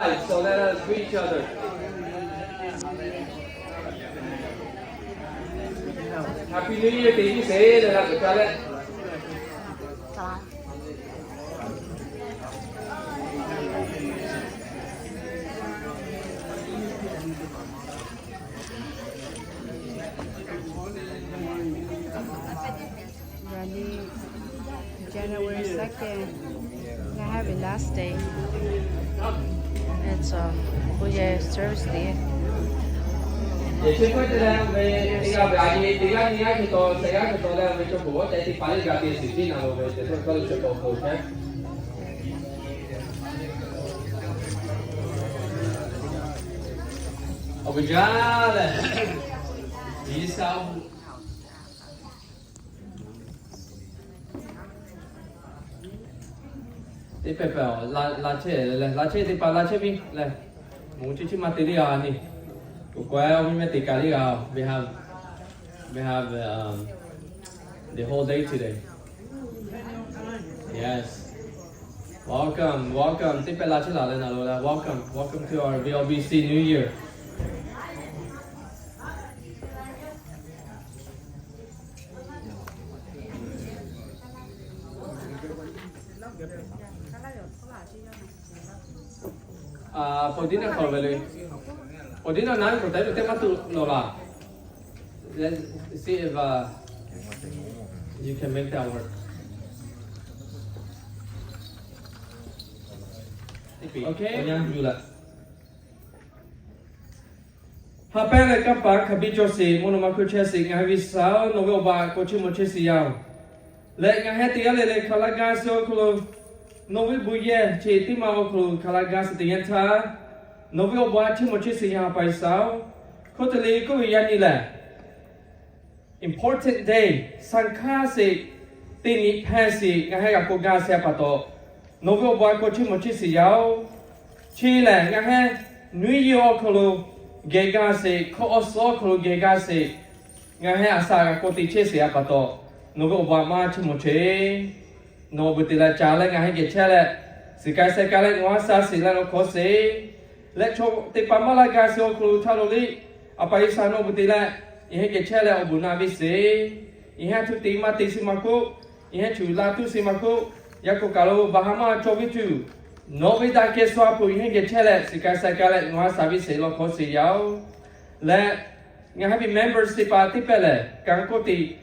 So let us greet each other. Happy New Year thì như thế là làm được cho lên. Ready, January 2nd. I have a last day. It's a service day. Để xin phép ra về đi gặp lại đi gặp nhà thì tôi sẽ gặp tôi ra về cho bố để thì phải gặp tiền gì nào về để tôi có được cho bố nhé. Obrigada. Isso. Tiếp theo là chế thì phải là chế vi là muốn chế material này. Well, we met the Kaliga. We have the whole day today. Yes. Welcome. Welcome to our VLBC New Year. For dinner probably. For dinner now, for time to take to Lola. Let's see if you can make that work. Okay. Hapele kapa kabijo si monomaku chesi ngavi sao novel ba kochi mochesi yao. Le ngaheti ale kalagasio kulo novel buye che timao kulo kalagas tienta. Novel ba chi mochesi ya pai sao. Kotele ko yanila. Important day sankasi tini pasi ngahega ko gasya pato. Novel ba kochi mochesi yao. Chile ngahe New Year kulo Gegase, Koosokolo Gegase, Nahe Asaga Kotichesi Apato, Nogo Obama Chimoche, no Butila Challenge, I get challenge, Sikasa Kalen Wasa, Silano Kose, let the Pamala Gasio Kulu Taloli, Apaisano Butila, you get challenge Obunavi say, you had to Tima Tisimako, you had to Latu Simako, Yakokalo, Bahama Chovitu. Novi da ke swapu ihe ke chele sikasa kale ngwa sabi se lo khosi yao le nga happy members ti pa ti pele kang ko ti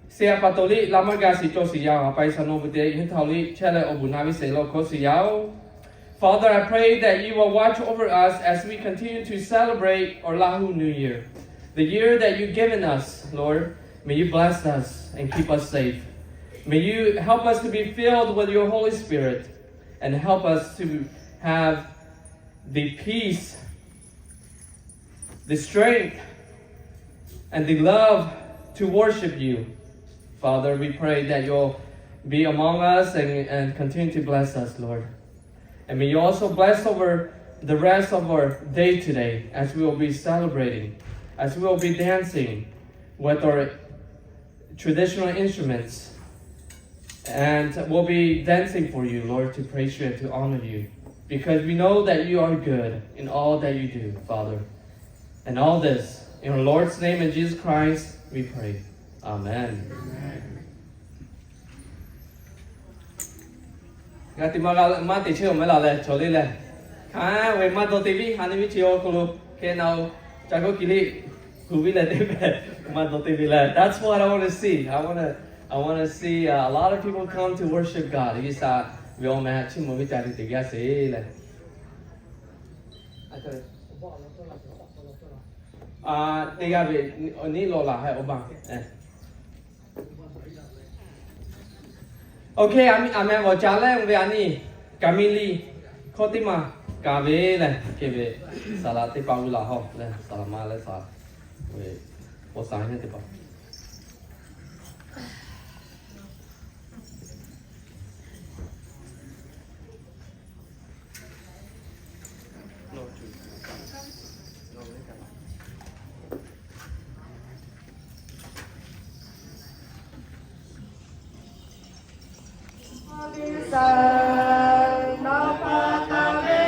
se patoli lama ga si to si yao pai sa no bude ihe thali chele obunavi se lo khosi yao. Father, I pray that you will watch over us as we continue to celebrate our Lahu New Year, the year that you've given us, Lord. May you bless us and keep us safe. May you help us to be filled with your Holy Spirit. And help us to have the peace, the strength, and the love to worship you. Father, we pray that you'll be among us and continue to bless us, Lord. And may you also bless over the rest of our day today as we will be celebrating, as we will be dancing with our traditional instruments. And we'll be dancing for you, Lord, to praise you and to honor you. Because we know that you are good in all that you do, Father. And all this, in our Lord's name and Jesus Christ, we pray. Amen. Gati mati chiyo mela le choli le. Ka we mato TV hani chiyo kulu ke now chago kili kubi le TV mato TV le. That's what I want to see. I want to see a lot of people come to worship God. You saw we all met two movie tadi tiga sih lah. Tiga ni lola hai obang. Okay, ame mau jalan we ani Kamili Khotima kabe lah kebe salat ti pau lah ho lah salama lah sa we posanya ti pau. Sa na pa ta ve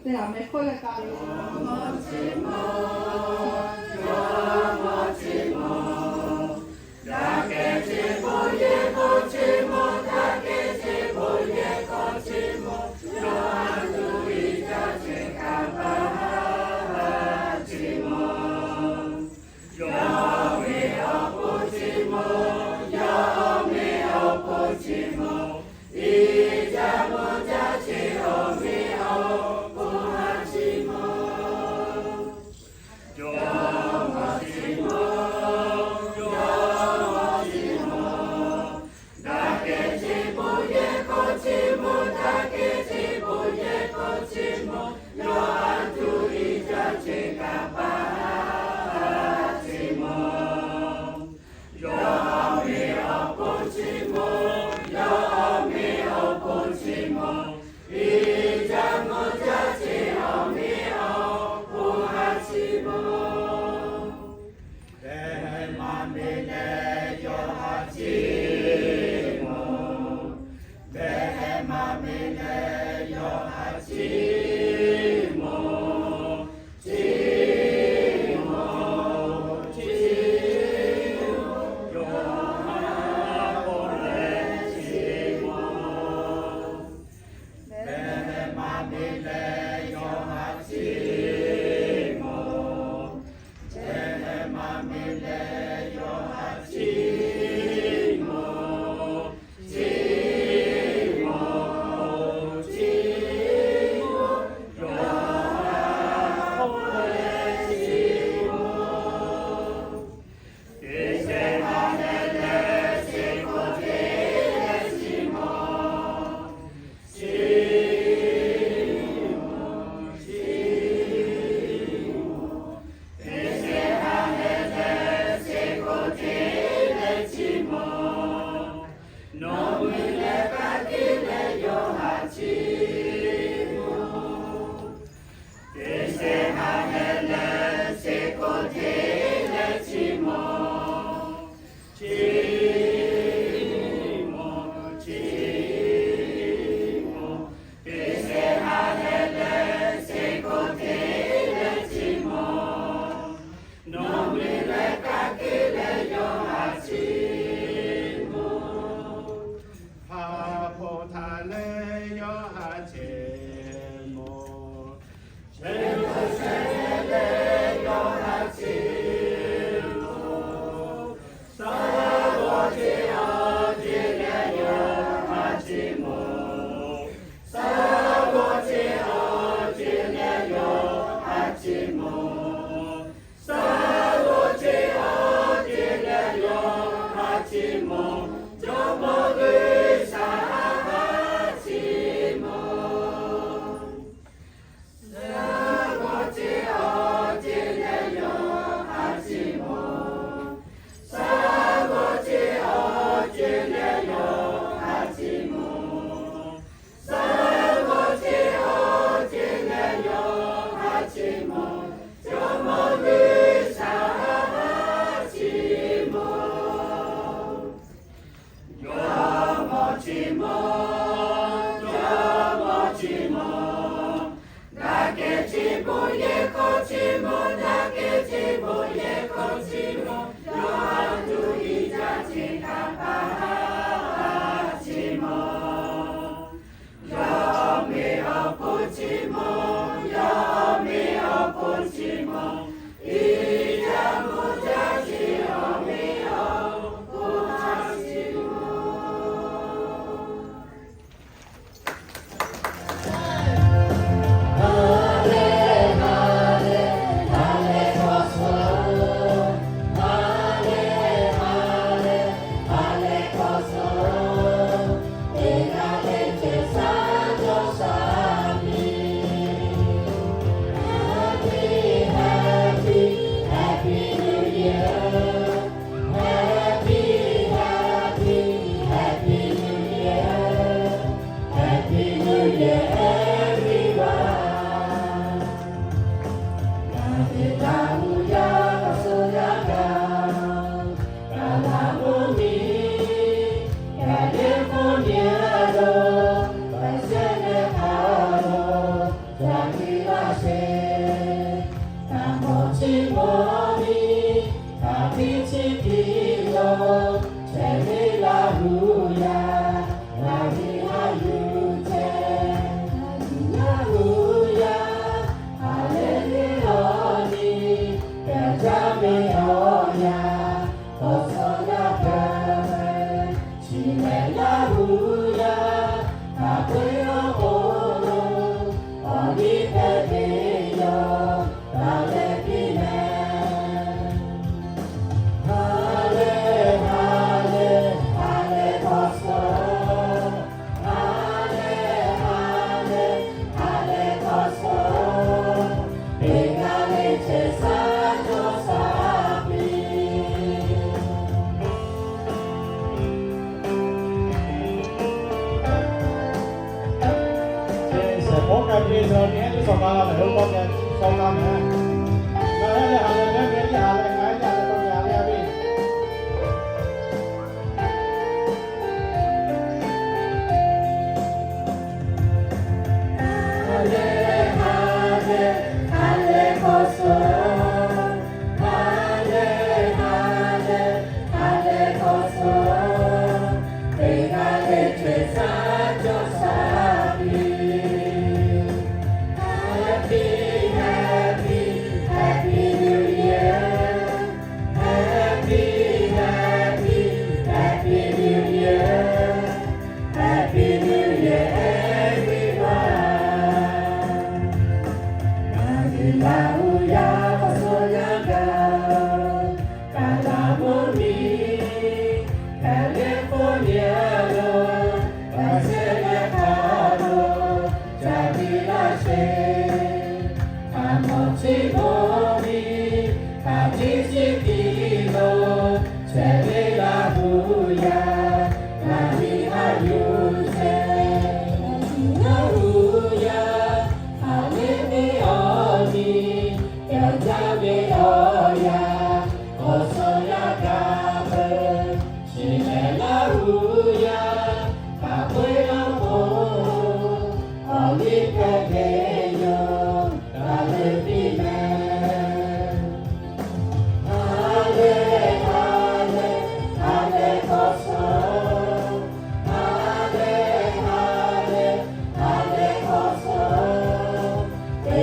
그때 안 메꿔야 까요. Yo Hare ဒ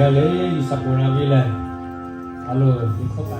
ီကလေးစပူနာဗီလာအလိုဒီခေါ်ပါ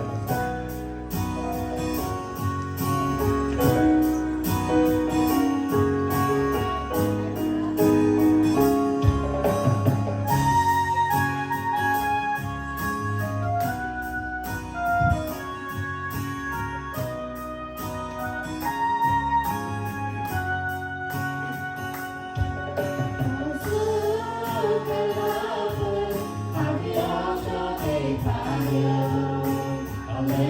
Amen.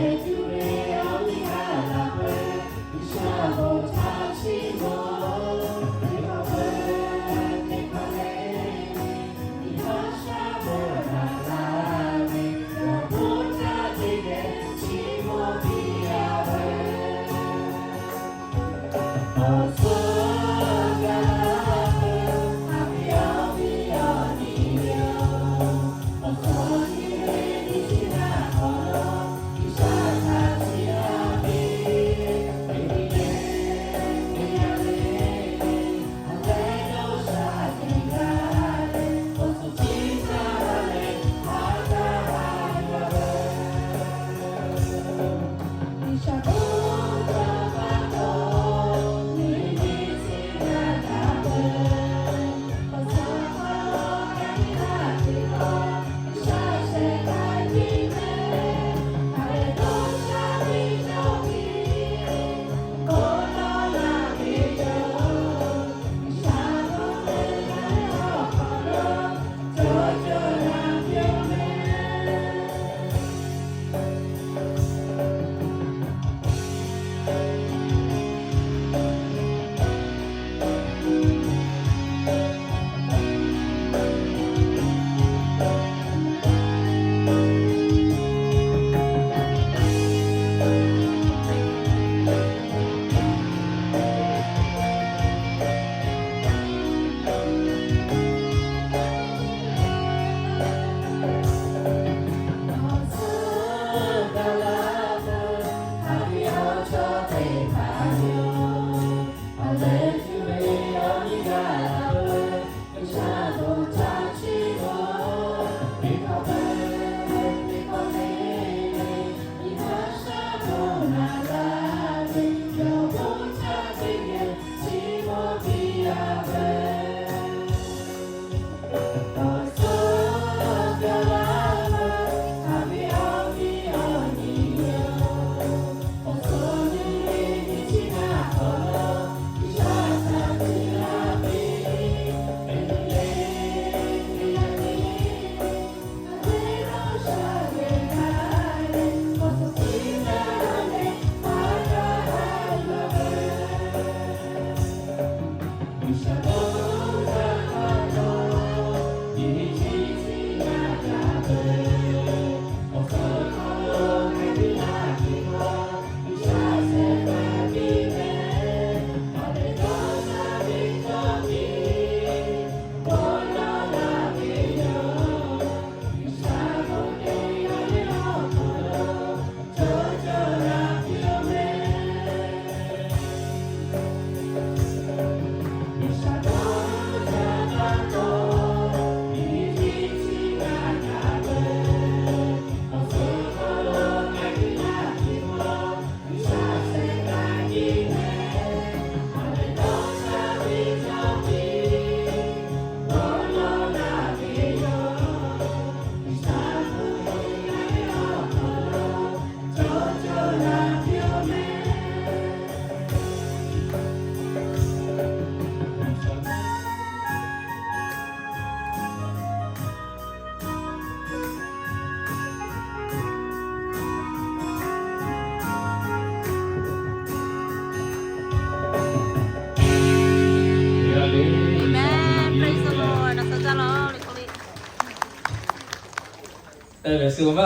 Every Sunday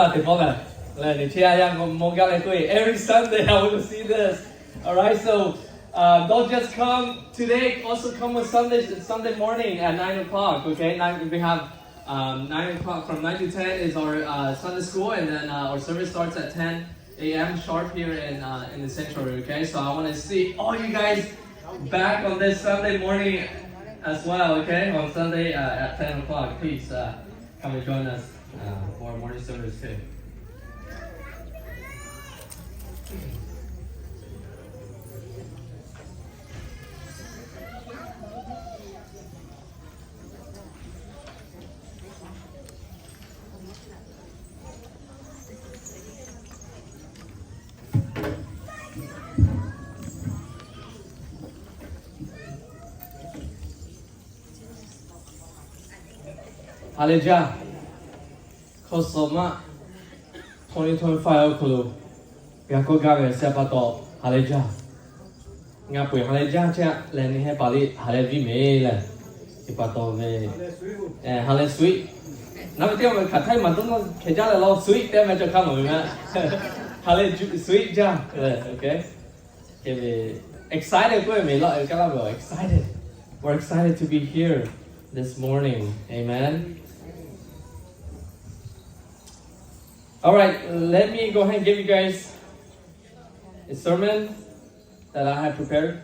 I want to see this. All right, so don't just come today. Also come on Sunday morning at 9 o'clock. Okay, we have 9 o'clock from 9 to 10 is our Sunday school, and then our service starts at 10 a.m. sharp here in the sanctuary. Okay, so I want to see all you guys back on this Sunday morning as well. Okay, on Sunday at 10 o'clock. Please come and join us for morning service too. Hallelujah. Kosoma 2025 kulu. Yako gawe sepato. Hallelujah. Ngapui hallelujah cha leni he pali hallelujah me la. Ipato me. Hallelujah sweet. Nam tiêu mình khát thấy mà tôi kể ra là lo sweet tem mà cho không rồi mà. Hallelujah sweet cha. Okay. Okay, we excited quá mình lo cái là excited. We're excited to be here this morning. Amen. All right, let me go ahead and give you guys a sermon that I have prepared.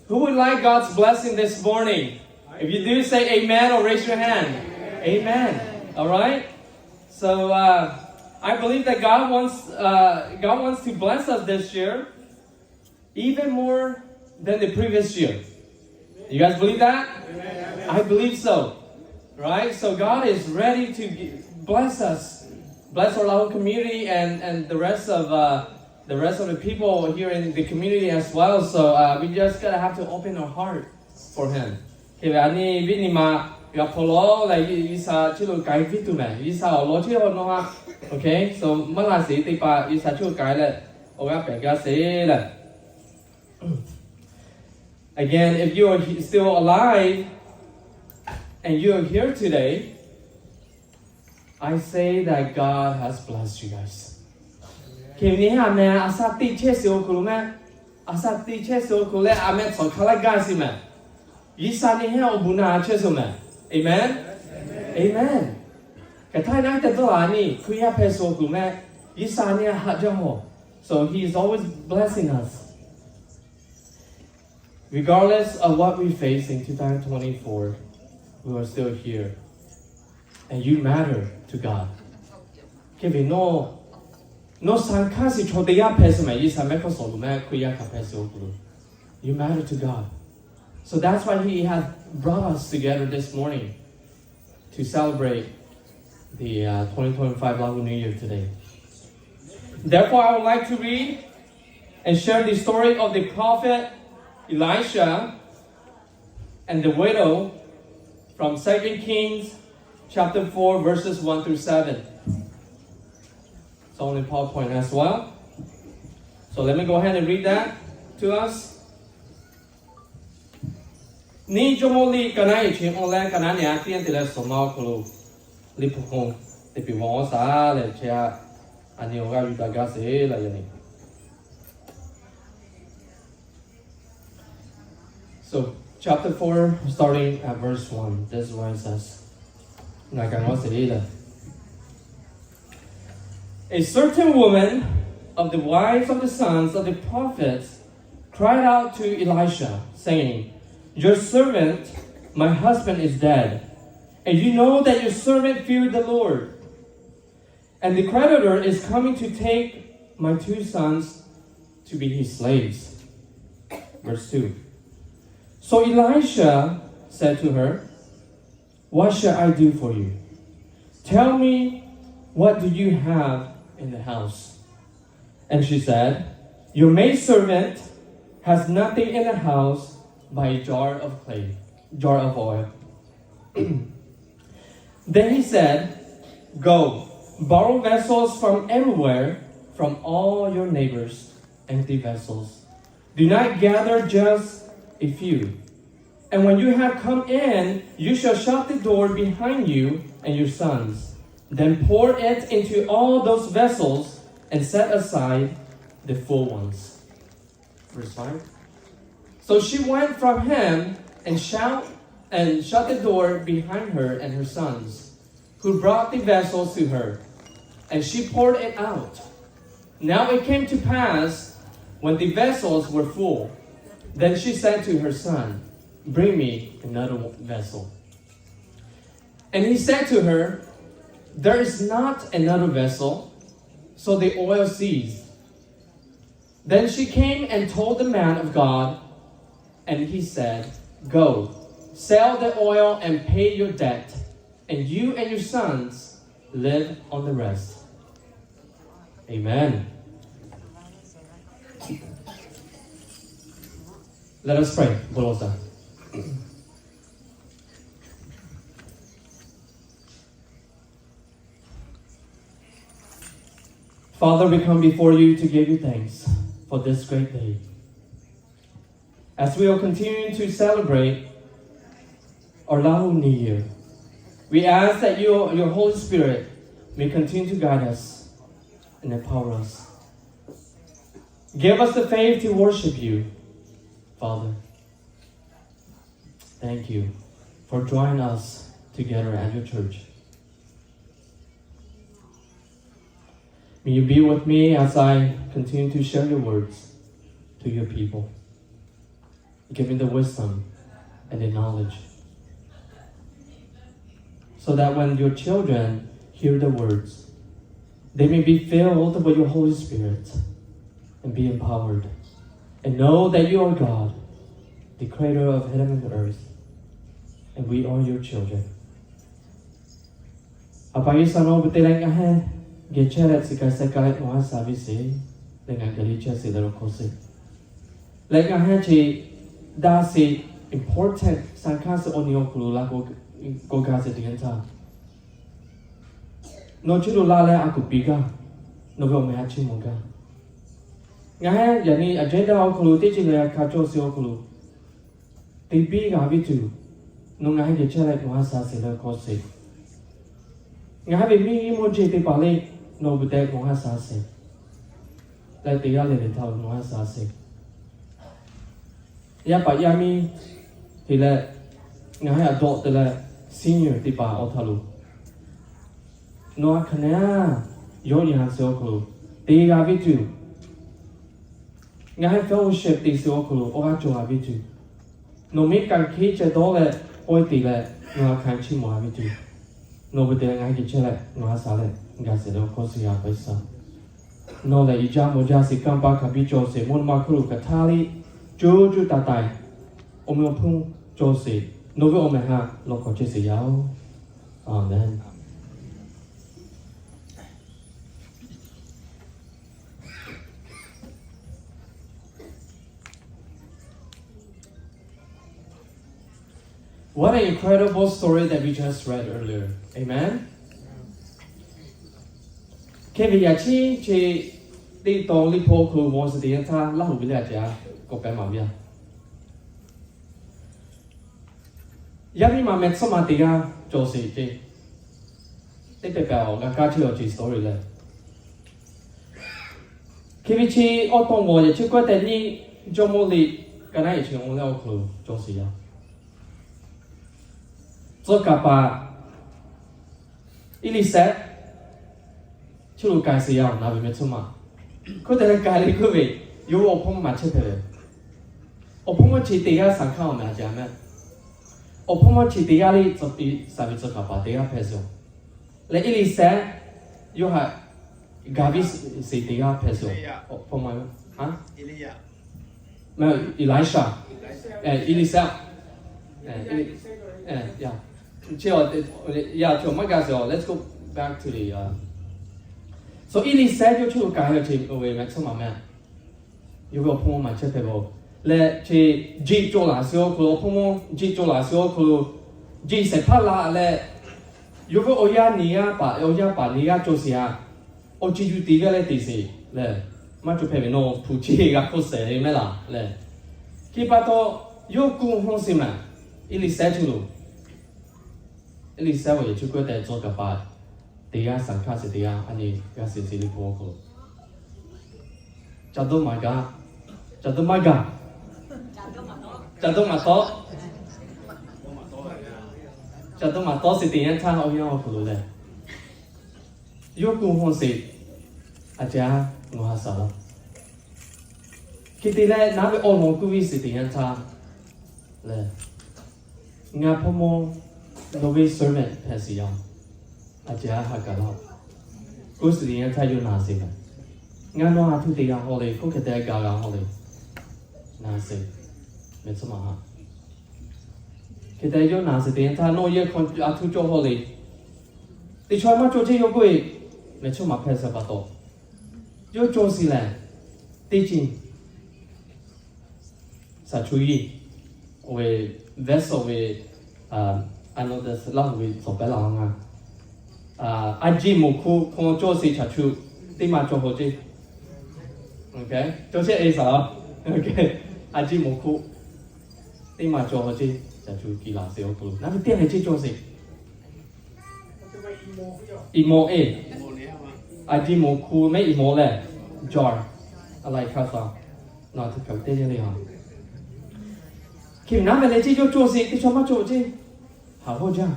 Who would like God's blessing this morning? If you do, say amen or raise your hand. Amen. All right. So I believe that God wants to bless us this year, even more than the previous year. You guys believe that? Amen. I believe so. Right? So God is ready to bless us, bless our Lahu community and the rest of the people here in the community as well. So we just gotta have to open our heart for Him. Okay, ani bini ma ya polo la isa chilo kai vitu me isa lo chi ho no ha. Okay, so mala si ti pa isa chu kai le o ya pe ga se le. Again, if you are still alive and you are here today, I say that God has blessed you guys. Kini ame asati chesio kulume, asati chesio kule ame tsokala gasi me. Yisani he obuna chesio me. Amen. Amen. Katai na te doa ni kuya peso kulume yisani hajaho. So He is always blessing us. Regardless of what we face in 2024, we are still here. And you matter to God. Kevin no sankasi chodeya pesme yisameko solume kuya kapeso guru. You matter to God. So that's why He has brought us together this morning to celebrate the 2025 Lahu New Year today. Therefore, I would like to read and share the story of the prophet Elisha and the widow from 2 Kings chapter 4 verses 1 through 7. It's on the PowerPoint as well. So let me go ahead and read that to us. Ni jomoli kanai chin online kanania tien tele somal kulu lipukong tepi wong sa le chia anioga yudaga se la yani. So, chapter 4, starting at verse 1, this is what it says. A certain woman of the wives of the sons of the prophets cried out to Elisha, saying, Your servant, my husband, is dead, and you know that your servant feared the Lord. And the creditor is coming to take my 2 sons to be his slaves. Verse 2. So Elisha said to her, What shall I do for you? Tell me, what do you have in the house? And she said, Your maidservant has nothing in the house but a jar of oil. Then he said, Go, borrow vessels from everywhere, from all your neighbors, empty vessels. Do not gather just a few. And when you have come in, you shall shut the door behind you and your sons. Then pour it into all those vessels and set aside the full ones. Verse 5. So she went from him and shut the door behind her and her sons, who brought the vessels to her, and she poured it out. Now it came to pass, when the vessels were full, then she said to her son, "Bring me another vessel." And he said to her, "There is not another vessel." So the oil ceased. Then she came and told the man of God, and he said, "Go, sell the oil and pay your debt, and you and your sons live on the rest." Amen. Let us pray. Bolosa. Father, we come before you to give you thanks for this great day. As we are continuing to celebrate our Lahu New Year, we ask that your Holy Spirit may continue to guide us and empower us. Give us the faith to worship you, Father. Thank you for drawing us together at your church. May you be with me as I continue to share your words to your people, giving the wisdom and the knowledge, so that when your children hear the words, they may be filled with your Holy Spirit and be empowered, and know that you are God, the creator of heaven and earth, and we are your children. Gecheret sikasakalet moha savisi dengan galicha sidaro kosi. Like I had to dasi important sankasa onio kulula go gaza dianta. No chudu lale aku biga no go mehachi munga. Ngahe yani agenda okulu tijile kacho si okulu. Ti biga habitu no ngahe gecheret moha savisi kosi. Ngahe mi moji ti pali no bude moha sase. Like the yale de tau moha sase. Ya pa yami hile ngahe adult de senior ti pa otalu. No akana yo yan sokulu. Ti ga bitu. Ngahe fellowship ti sokulu o ga jo bitu. No mi kan kiche dole oiti le no kan chi moha bitu. No bude ngahe chele no sale. Gasero kosia paisa. No le ija moja si kampa kabicho se mon makru katali joju tatai. Omyo pung jose. No ve omeha loko chese yao. Amen. What an incredible story that we just read earlier. Amen. Keviyachi che di toli poku was the entire Lahu villager go Pemavia. Yamima met Somatia Josie. They prepare a catchy story there. Kevichi Oton was a chico that ni Jomoli Ganaichi on the clue, Josia. Zokapa Ilisa. Chulu kasi yao na bime tsuma. Ko de kali ko be yo opong ma che pele. Opong mo chi te ya san ka ma ja me. Opong mo chi te ya li zo pi sa bi zo ka pa te ya peso. Le ili sa yo ha gabi si te ya peso. Opong mo ha? Elia. Ma Elisha. Elisa. Yeah. Let's go back to the So Eli said you to guy to away maximum man. You will pull my chapel. Let G Jola so clo pomo G Jola so clo G sepala let you go oya nia pa nia josia. O G you diga let this le macho pebe no puchi ga cose mela le. Kipato you go honsima Elisa chulo. Elisa wa chu ko de zo ka ba. Dia sang kha se dia ani ga se se li ko ko. Chado maga. Chado maga. Chado ma to. Chado ma to se dia cha ho yo ko lo le. Yo ku hon se. Aja ngwa sa la. Khi tí lệ nãy với ôn hồn quý vị sự tình cha lệ ngà phô mô nô vi servant hệ sĩ yong chá hạ cả lọ cô sự tình cha yu nà sĩ lệ ngà nô hạ thu tì yong hồ lì cô kê tè gà gà hồ lì nà sĩ mẹ sơ mà hạ kê tè yu nà sĩ tình cha nô yê con thu chô hồ lì tì choi mà chô chê yu quý mẹ chô mà phê sơ bà tổ yu chô sĩ lệ tì chinh Sachui, we vessel we I know this Lahu we so bela nga. Aji moku kon cho si chachu, ti ma cho hoji. Okay, cho si e sa. Okay, aji moku ti ma cho hoji chachu ki la se okulu. Na bi tian he chi cho si. Imo e. Aji moku me imo le jar. Alai ka sa. Na tu ka te ni ha. Khi nãy về lấy chi cho gì thì cho mắt chỗ chi hảo vô cha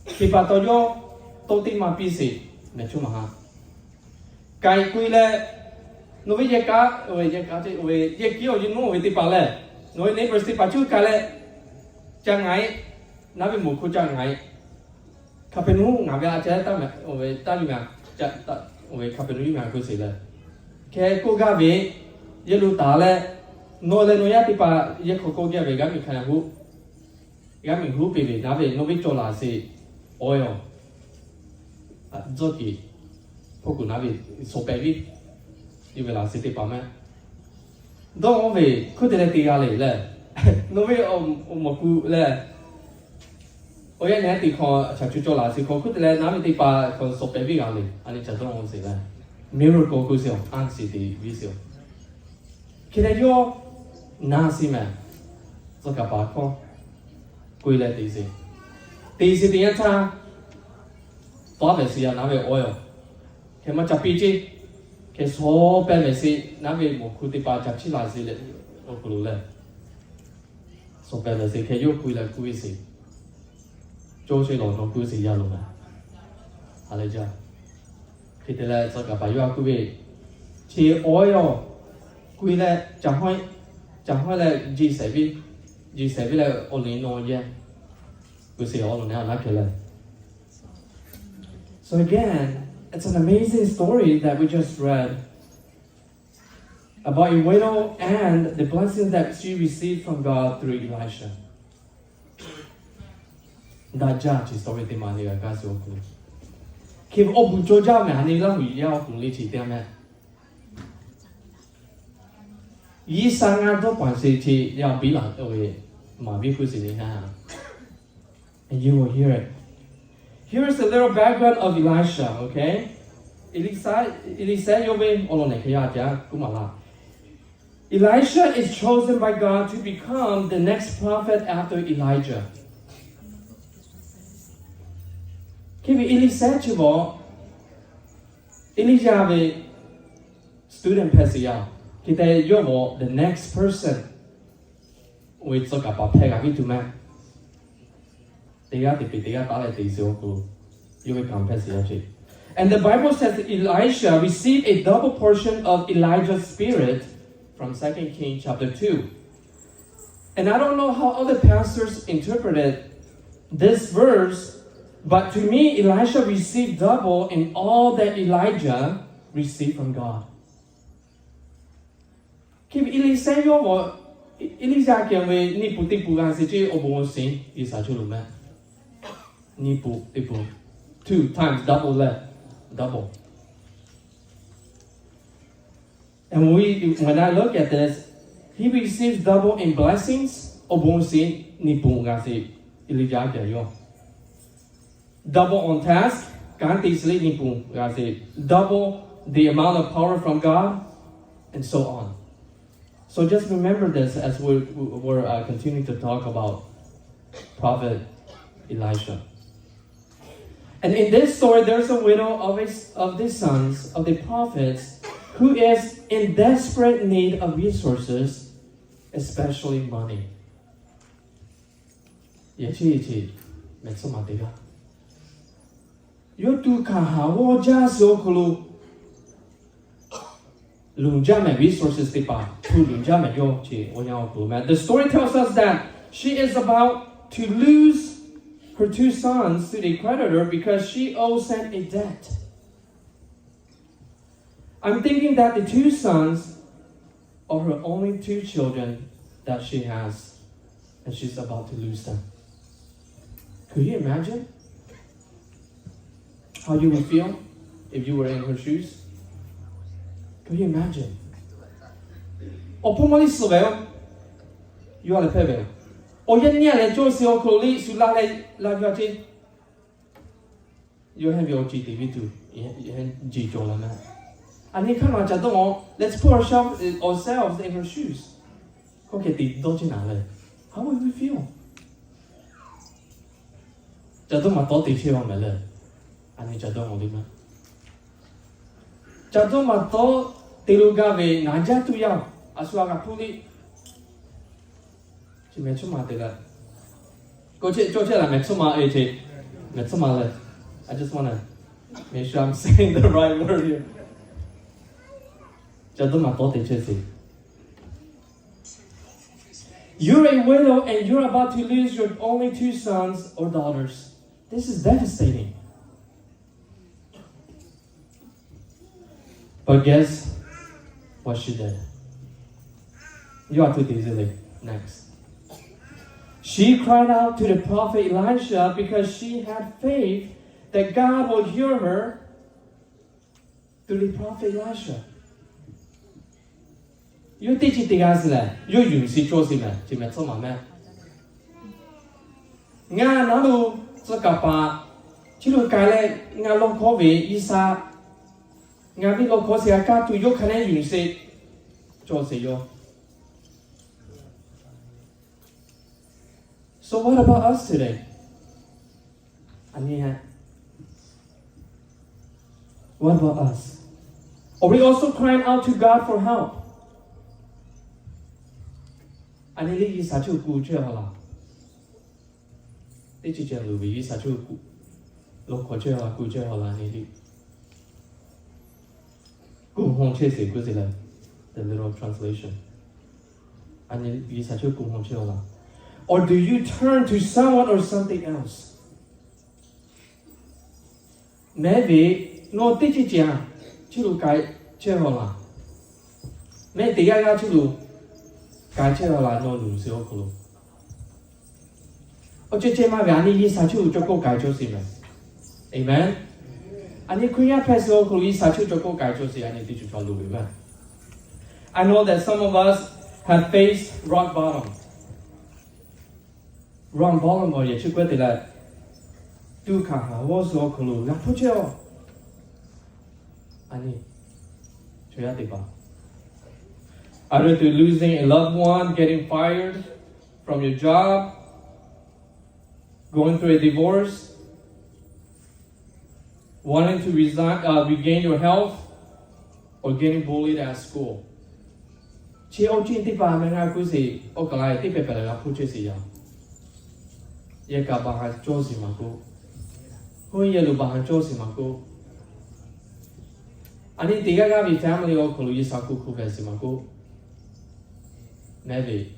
khi bà tôi vô tôi tin mà bị gì mẹ chú mà ha cái quy lệ nó với cái cá chứ về cái kiểu như nó về thì bà lệ nói nếu bớt thì bà chú cái lệ chẳng ngay nó về một khu chẳng ngay cà phê nú ngà về chơi ta mẹ về ta đi mẹ chơi ta về cà phê nú mẹ cứ gì lệ cái cô gà về giờ lúc ta lệ nó lên nó thì bà giờ cô kia về cái mình khai hú cái mình hú bị nó về nó biết cho là gì oil rồi thì phụ cụ nó về số bé đi đi về là gì thì bà mẹ đó về cứ thế thì ra lại nó về một cụ là oil này thì họ chả cho là gì họ cứ thế nó về thì bà còn số bé đi ra lại anh ấy chả懂我gì là miracle cứ sao ăn gì thì ví dụ khi này vô na si mẹ cho cả bà con quy lại tí gì tiếng cha đó về gì à nói về oil cái mà chặt pi chi cái số bên về gì nói về một khu thì bà chặt chi là gì đấy ở khu này số bên là gì cái yêu quy là quy gì cho chơi lò nó quy gì ra luôn à hay là chưa thì thế là cho cả bà yêu quy chỉ oil quy lại chẳng phải là gì sẽ biết là only know yeah we say all now not kill. So again, it's an amazing story that we just read about a widow and the blessings that she received from God through Elisha. That judge is story tema ni ka so ku. Khi ông bù cho cha mẹ ni la hủy giao cùng lý chỉ tem mẹ. Yi sang an to quan si chi yao bi la we ma bi ku si ni ha. And you will hear it. Here's a little background of Elisha, okay? Elisha yo be olo ne kya ja ku ma la. Elisha is chosen by God to become the next prophet after Elijah. Khi vì Elisha chứ bộ Elijah về student Pesia khi ta yo bộ the next person with so cả bảo thầy cả cái tụi mẹ tiga tipi tiga ta lại tiga cô you become Pesia chứ. And the Bible says that Elisha received a double portion of Elijah's spirit from 2 Kings chapter 2. And I don't know how other pastors interpreted this verse, but to me, Elisha received double in all that Elijah received from God. Khi Elisha yo mo Elisha kia we ni pu ti pu gan se che obo sin yi sa chu lu ma. Ni pu ti pu 2 times double le double. And when I look at this, he receives double in blessings obo sin ni pu gan se Elijah kia yo. Double on task, double the amount of power from God, and so on. So just remember this as we're continuing to talk about Prophet Elisha. And in this story, there's a widow of the sons of the prophets who is in desperate need of resources, especially money. You do resources. The story tells us that she is about to lose her two sons to the creditor because she owes them a debt. I'm thinking that the two sons are her only two children that she has, and she's about to lose them. Could you imagine how you would feel if you were in her shoes? Could you imagine? You are the pebble. You have your GTV too. And he come out, let's put ourselves in her shoes. Okay, how would we feel? I just want to make sure I'm saying the right word here. You're a widow and you're about to lose your only two sons or daughters. This is devastating. But guess what she did? You are too easily. Next. She cried out to the prophet Elisha because she had faith that God would hear her through the prophet Elisha. You teach it guys that you use it to see me. Nga Lahu zakapa chilu kale nga lokove isa nga bi lokose aka tu yo kane use it to see yo. So what about us today? What about us? Are we also crying out to God for help? The literal translation. Or do you turn to someone or something else? Maybe no teacher chilu kai chehola. Maybe ya chilu kai chehola no lose okulu. Oche ma gani yi sachu joko kai josi. Amen. Ani kunya peso okulu yi sachu joko kai josi ani teacher chalu. Amen. I know that some of us have faced rock bottom. Rock bottom or you quit that. Do kaha was okulu. Na pucho. Ani. Either through losing a loved one, getting fired from your job, going through a divorce, wanting to regain your health, or getting bullied at school. Chi oji tipa menga kusi okalai tipe pele la puche siya. Ye ka baha josi maku. Hui ye lu baha josi maku. Ani tiga gabi family okulu yisaku kuvesi maku. Maybe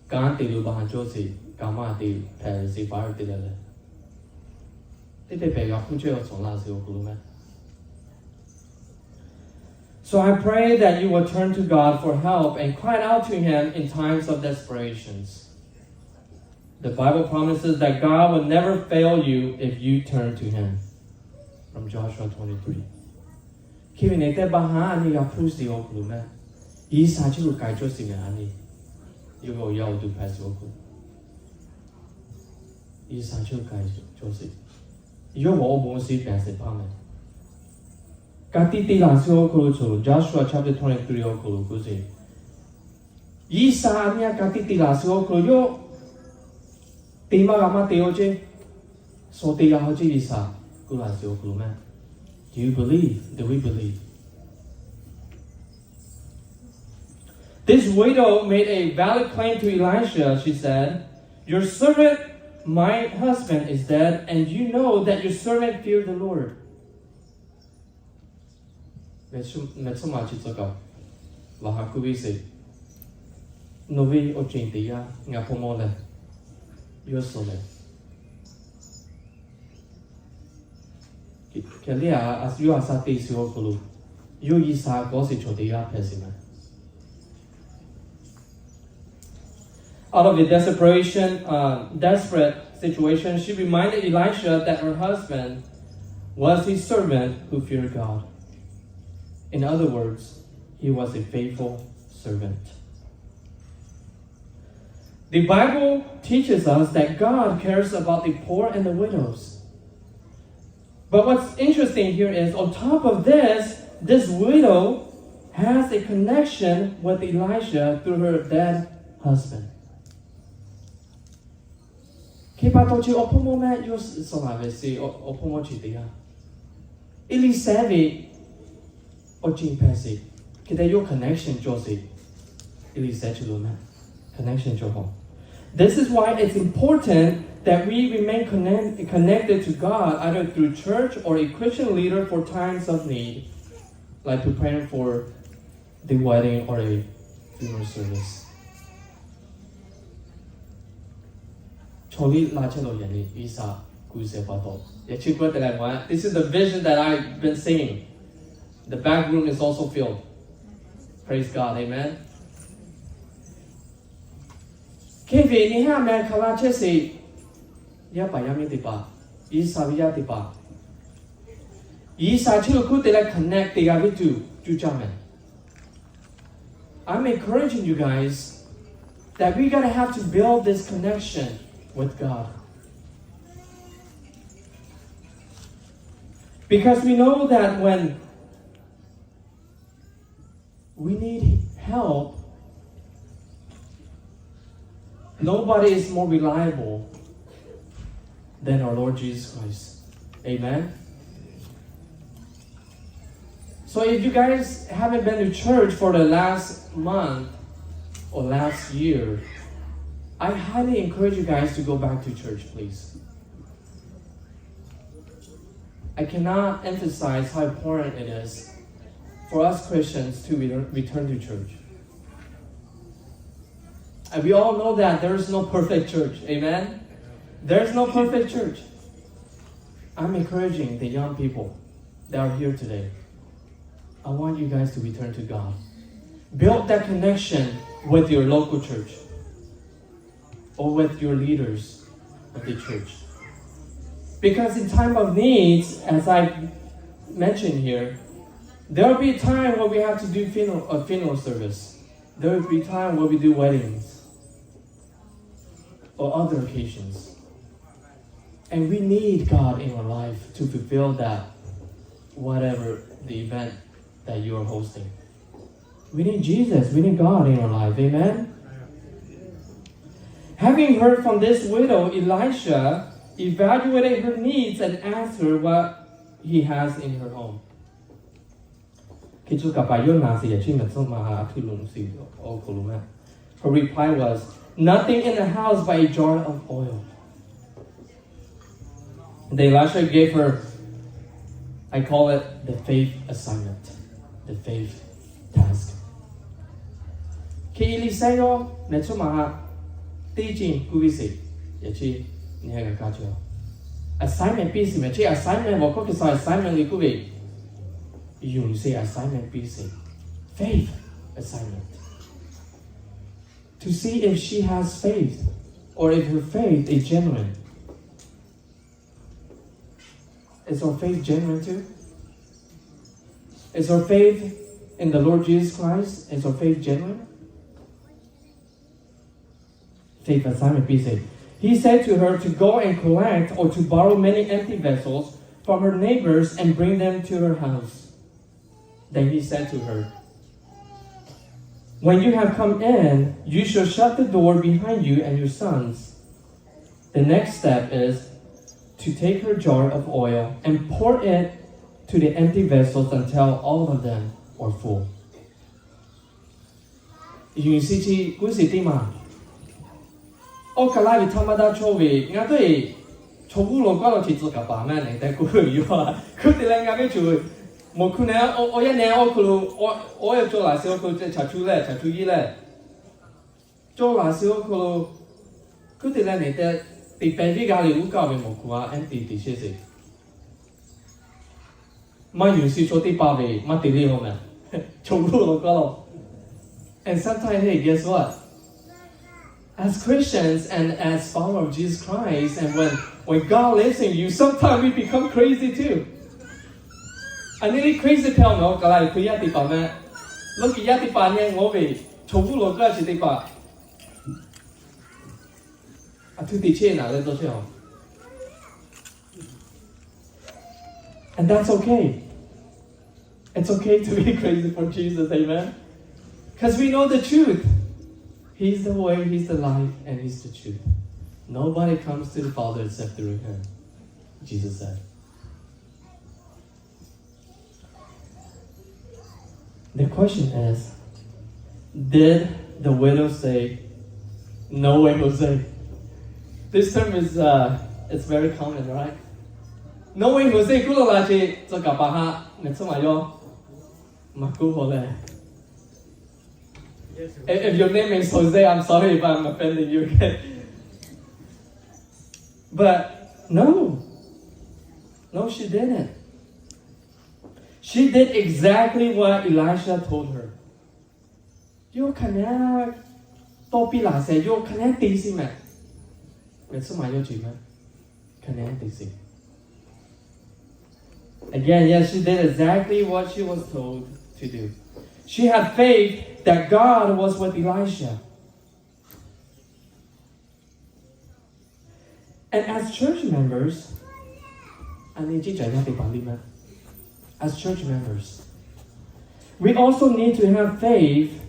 kanti lu baha josi kama ti pele si bar tilele. Tipe pele puche o sonla si okulu me. So I pray that you will turn to God for help and cry out to Him in times of desperations. The Bible promises that God will never fail you if you turn to Him. From Joshua 23. Kivinete baha ani ya prusi okulu me. Isa chilu kaicho singa ani. You go yao do pass okulu. Isa chilu kaicho si. You will almost see pass it pame. Joshua chapter 23 okulu kuzi. Isa anya katitila so koyo tema gama teoje so tega hoje isa kula so kuluma. Do you believe? Do we believe? This widow made a valid claim to Elisha. She said, "Your servant, my husband, is dead, and you know that your servant feared the Lord." Novi ochentia ngapomole yosole. Kelia as you are sati siokulu. You isa gosi chodia pesima. Out of the desperate situation, she reminded Elisha that her husband was a servant who feared God. In other words, he was a faithful servant. The Bible teaches us that God cares about the poor and the widows. But what's interesting here is, on top of this widow has a connection with Elisha through her dead husband. Kipatochi opomo ma yos solavesi opomo chitia. Elisevi ochin pesi. Kita yo connection josi. Elisechuluma. Connection joho. This is why it's important that we remain connected to God either through church or a Christian leader for times of need, like preparing for the wedding or a funeral service. This is the vision that I've been seeing. The back room is also filled. Praise God, amen. Kevi ni ha man khala chesi ya pa yami tipa. Isa ya tipa. Isa chu ku te la connect te ga bitu chu chamen. I'm encouraging you guys that we gotta have to build this connection with God. Because we know that when we need help, nobody is more reliable than our Lord Jesus Christ. Amen? So if you guys haven't been to church for the last month or last year, I highly encourage you guys to go back to church, please. I cannot emphasize how important it is for us Christians to return to church. And we all know that there is no perfect church. Amen? There's no perfect church. I'm encouraging the young people that are here today. I want you guys to return to God. Build that connection with your local church or with your leaders of the church. Because in time of needs, as I mentioned here, there will be a time where we have to do funeral service. There will be a time where we do weddings or other occasions. And we need God in our life to fulfill that, whatever the event that you are hosting. We need Jesus. We need God in our life. Amen? Having heard from this widow, Elisha evaluated her needs and asked her what he has in her home. Her reply was, "Nothing in the house but a jar of oil." Then Elisha gave her, I call it the faith assignment, the faith task. Assignment busy, assignment assignment you say assignment busy. Faith assignment. To see if she has faith or if her faith is genuine. Is our faith genuine too? Is our faith in the Lord Jesus Christ? Is our faith genuine? Faith assignment busy. He said to her to go and collect or to borrow many empty vessels from her neighbors and bring them to her house. Then he said to her, When you have come in, you shall shut the door behind you and your sons. The next step is to take her jar of oil and pour it to the empty vessels until all of them are full. 原是指古時啲嘛，我格拉比他媽的錯位，我對錯誤落關落去做個把咩嚟？但係佢要啊，佢哋咧啱啱做，冇可能我一年我要做哪些佢即係查出咧查出一咧，做哪些佢哋咧嚟的啲病啲家裡烏教嘅冇顧啊，安啲啲些事，乜原是做啲把位，乜啲呢個咩？錯誤落關落。And sometimes, hey, guess what? As Christians and as followers of Jesus Christ, and when God lives in you, sometimes we become crazy too. I nearly crazy tell me, "God, I can't do that, man. Look, I can't do that. I'm very, trouble, Lord, I can't do that." I took the chain out, let's go. And that's okay. It's okay to be crazy for Jesus, amen. Because we know the truth. He's the way, He's the life, and He's the truth. Nobody comes to the Father except through Him, Jesus said. The question is, did the widow say, "No way, Jose"? This term is it's very common, right? No way, Jose. Kulo laje zakabaha netsumayo makuhole. If your name is Jose, I'm sorry if I'm offending you. But no, she didn't. She did exactly what Elisha told her. You cannot topi la se you cannot tisi me. Again, yes, she did exactly what she was told to do. She had faith that God was with Elisha. And as church members, we also need to have faith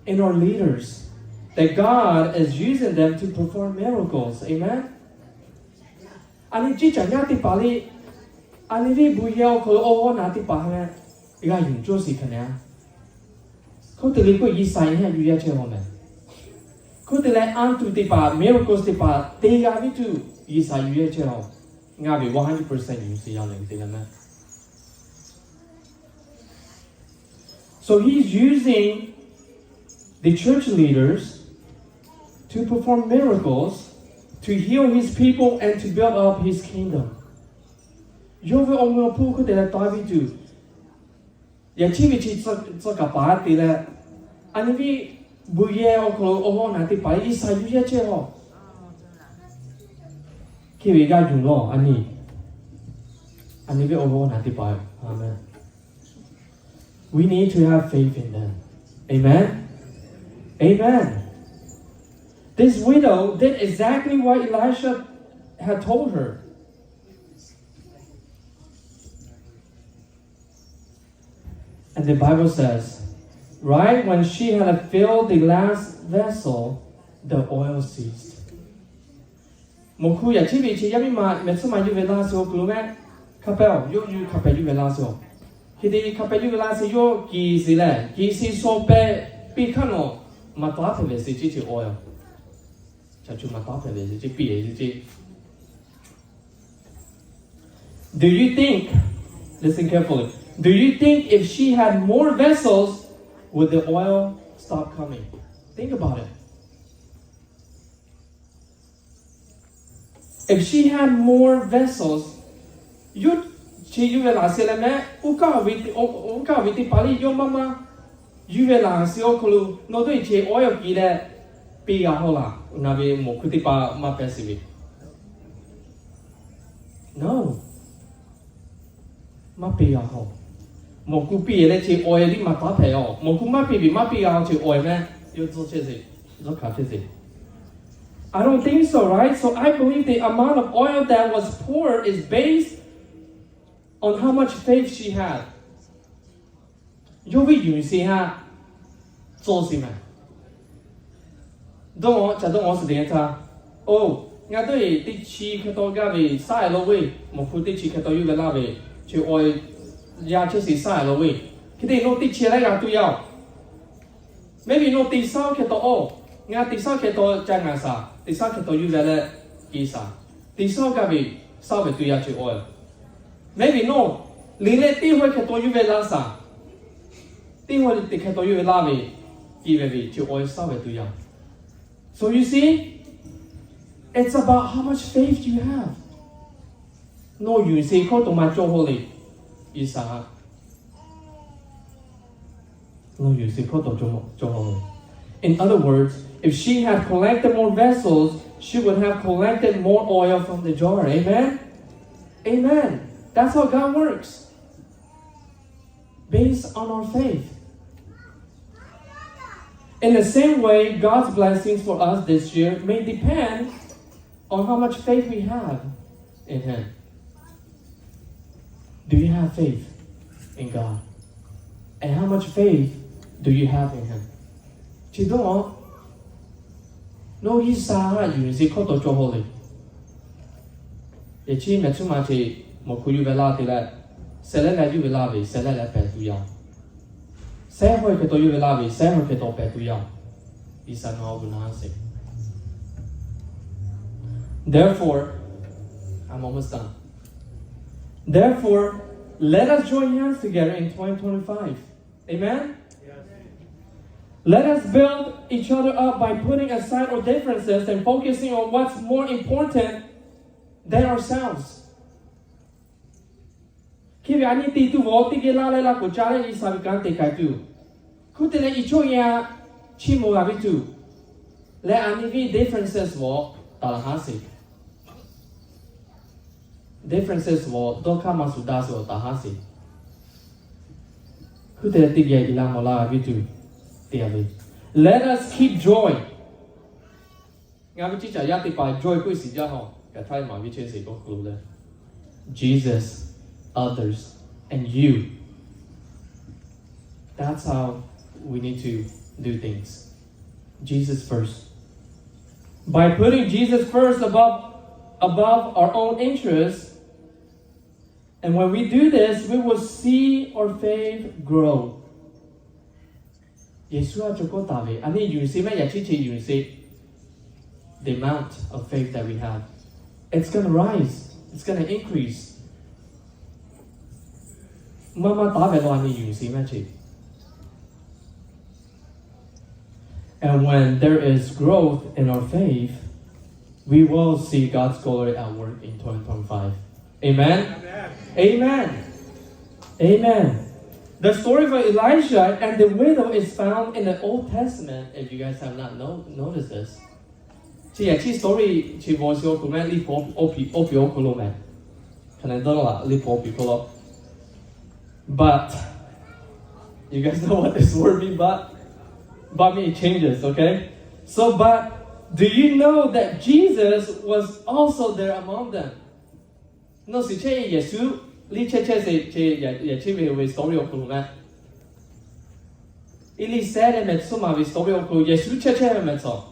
in our leaders, that God is using them to perform miracles. Amen? Ko tele ko Isai ha yu ya che ho me. Ko tele an tu te pa miracles te pa te ga vi tu Isai yu ya che ho. Nga bi 100% yu si ya le te na. So he's using the church leaders to perform miracles, to heal his people and to build up his kingdom. Yo ve ong pu ko tele ta vi tu. Ya chi vi chi so ka pa ti le ani vi bu ye o ko o na ti pa I sa yu ye che ho ki vi ga ju no ani vi o na ti pa. Amen. We need to have faith in them. Amen. Amen. This widow did exactly what Elisha had told her. And the Bible says, right when she had filled the last vessel, the oil ceased. Mokuya chibi chi yami ma metsuma yu velaso klume kapel yu kapel yu velaso. Hidi kapel yu velaso yo ki sile ki si so pe pikano matata vesi chi oil. Chachu matata vesi chi pi chi. Do you think? Listen carefully. Do you think if she had more vessels, would the oil stop coming? Think about it. If she had more vessels, you vela seleme uka viti pali yo mama you vela sio kulu no doi che oil ki le pi ga hola una be mo kuti pa ma pesivi. No. Ma pi ga ho. Moku pi le che oil di ma ta pe o. Moku ma pi ga che oil me yo zo che se. Zo ka che se. I don't think so, right? So I believe the amount of oil that was poured is based on how much faith she had. 如果原先啊，做什么？当我假装我是点他，哦，我对第七个多个位晒了位，莫负第七个多有个那位，就爱也就是晒了位，佢哋攞第七嚟也都要，maybe 攞第三個多哦，我第三個多真係啥，第三個多有個咧意啥，第三個位稍微對下就愛，maybe 攞你咧第二個多有個啦啥，第二個多有個啦位，依個位就愛稍微對下。So you see, it's about how much faith you have. No, you say, "Ko toma joholi," isa. No, you say, "Ko toma joholi." In other words, if she had collected more vessels, she would have collected more oil from the jar. Amen. Amen. That's how God works. Based on our faith. In the same way, God's blessings for us this year may depend on how much faith we have in Him. Do you have faith in God? And how much faith do you have in Him? Chỉ đó, nó hi sa yuan si khó tổ cho hồ lì. Để chi mà chúng ta chỉ một khu vực là thì là sẽ lại yu là vì sẽ lại bẻ tu yao. Sẽ hồi cái tổ yu là vì sẽ hồi cái tổ bẻ tu yao. Isa nó vẫn nói gì. Therefore, I'm almost done. Therefore, let us join hands together in 2025. Amen? Let us build each other up by putting aside our differences and focusing on what's more important than ourselves. Khi anh ấy đi tu vô thì cái la của cha này sao bị cản tới cái tu. Cứ thế này ít chỗ nhà chỉ mua cái tu. Let anh ấy vì differences vô ta là hả gì. Differences vô đâu cả mà sudah vô ta hả gì. Cứ thế thì cái làm một la cái tu. Let us keep joy. Ngay chỉ giải thích bài joy của sự gia họ, cái thay mà vi chơi sự có clue đấy. Jesus, others, and you. That's how we need to do things. Jesus first. By putting Jesus first above our own interests, and when we do this, we will see our faith grow. Yeshua Joko Tavi, I mean, you see, the amount of faith that we have. It's going to rise. It's going to increase. Mama Tavi lo ani you see, and when there is growth in our faith, we will see God's glory at work in 2025. Amen? Amen. Amen. The story of Elijah and the widow is found in the Old Testament, if you guys have not noticed this. Chị story chị vô số của mẹ li po của mẹ. Cho nên đó là li po của. But you guys know what this word means, but me it changes, okay? So but do you know that Jesus was also there among them? No, si che Yesu li che về story của mẹ. Ili sẽ là số mà về story của Yesu che mẹ so.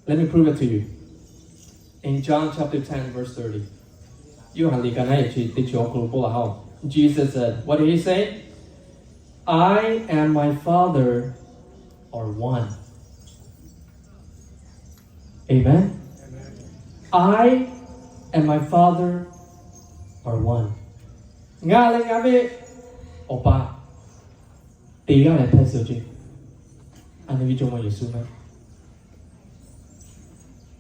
Let me prove it to you. In John chapter 10 verse 30. Jesus said, what did he say? I and my Father are one. Amen? I and my Father are one. Nga le nga be opa. Ti ga le phai so chi. Anh vi chung mo Yesu mai.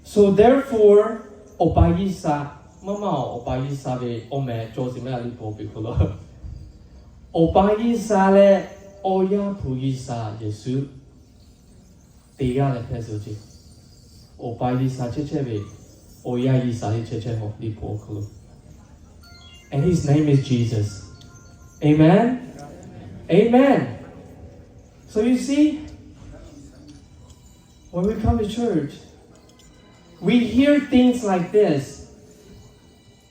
So therefore, opa Isa, mama opa Isa be ome cho si me ali po bi ko lo. Opa Isa le oya pu Isa Yesu. Ti ga le phai so chi. Opa Isa che be oya Isa che ho li po ko lo. And his name is Jesus. Amen? Amen. So you see, when we come to church, we hear things like this.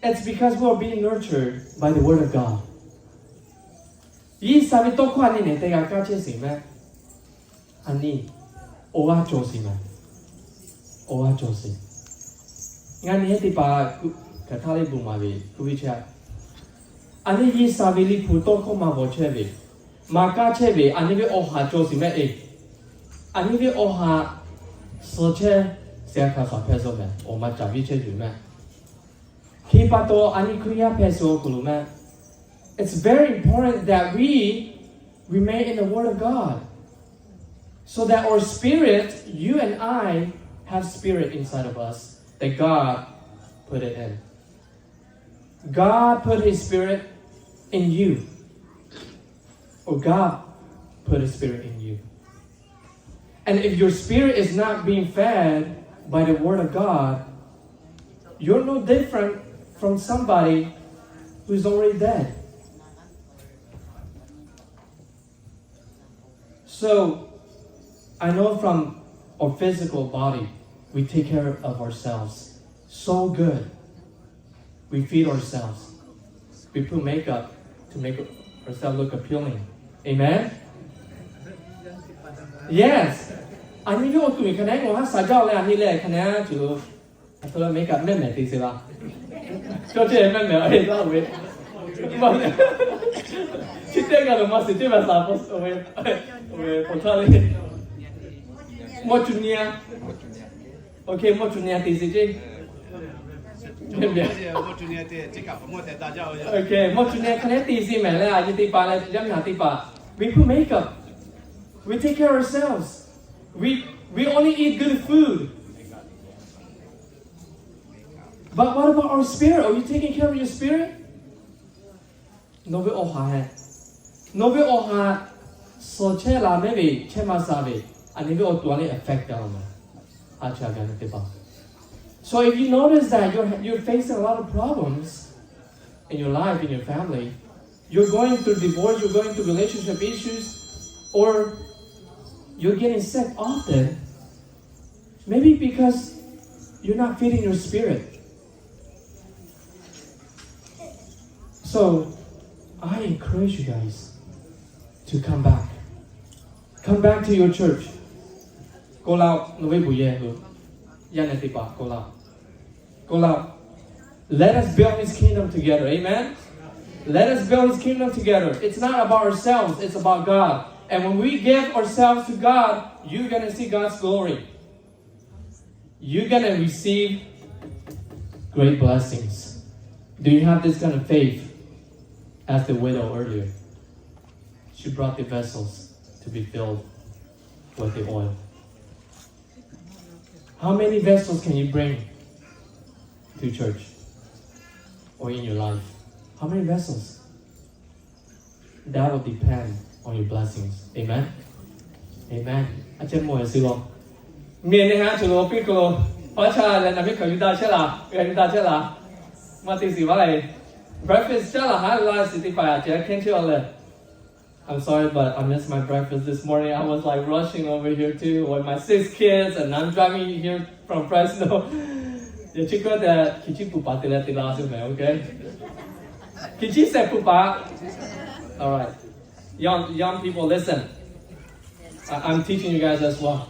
It's because we're being nurtured by the Word of God. Yi sabi to kwa ni ne te ga ka che si me. Ani oa cho si me. Oa cho si. Nga ni ti pa ka tha le bu ma bi ku bi cha. Ani yi sabi li pu to ko ma bo che bi. Ma ka che bi ani bi o ha cho si me e. Ani bi o ha so che se ka sa pe so me. O ma cha bi che ju me. Ki pa to ani ku ya pe so ku lu me. It's very important that we remain in the Word of God. So that our spirit, you and I, have spirit inside of us that God put it in. God put His Spirit in you. Or God put His Spirit in you. And if your spirit is not being fed by the Word of God, you're no different from somebody who's already dead. So, I know from our physical body, we take care of ourselves so good. We feed ourselves. We put makeup to make ourselves look appealing. Amen? Yes. I need you to connect with us. I don't need to connect to the makeup. Remember this, right? Go to remember. Hey, that way. Chị thấy cái đó mà sẽ chơi vào sao về phổ thông một chút nhẹ, ok một chút nhẹ thì gì chứ? Ok một chút nhẹ cái này thì gì mà lại như tí pa lại giống như tí pa. We put makeup, we take care of ourselves, we only eat good food. But what about our spirit? Are you taking care of your spirit? No be oha. No be oha. So che la maybe che masabe. And maybe otuani affect them. So if you notice that you're facing a lot of problems in your life, in your family, you're going through divorce, you're going through relationship issues, or you're getting sick often, maybe because you're not feeding your spirit. So I encourage you guys to come back. Come back to your church. Go out. Go out. Go out. Let us build His kingdom together. Amen? Let us build His kingdom together. It's not about ourselves. It's about God. And when we give ourselves to God, you're going to see God's glory. You're going to receive great blessings. Do you have this kind of faith? As the widow earlier, she brought the vessels to be filled with the oil. How many vessels can you bring to church or in your life? How many vessels? That will depend on your blessings. Amen? Amen. Achen mo yun silo. Miyan ni ha, chulo, pico, pacha, na mi kayo da chela. Mati si walay. Breakfast, I'm sorry, but I missed my breakfast this morning. I was like rushing over here too with my 6 kids, and I'm driving here from Fresno. Okay? Kichi said pupa. All right, young people, listen. I'm teaching you guys as well.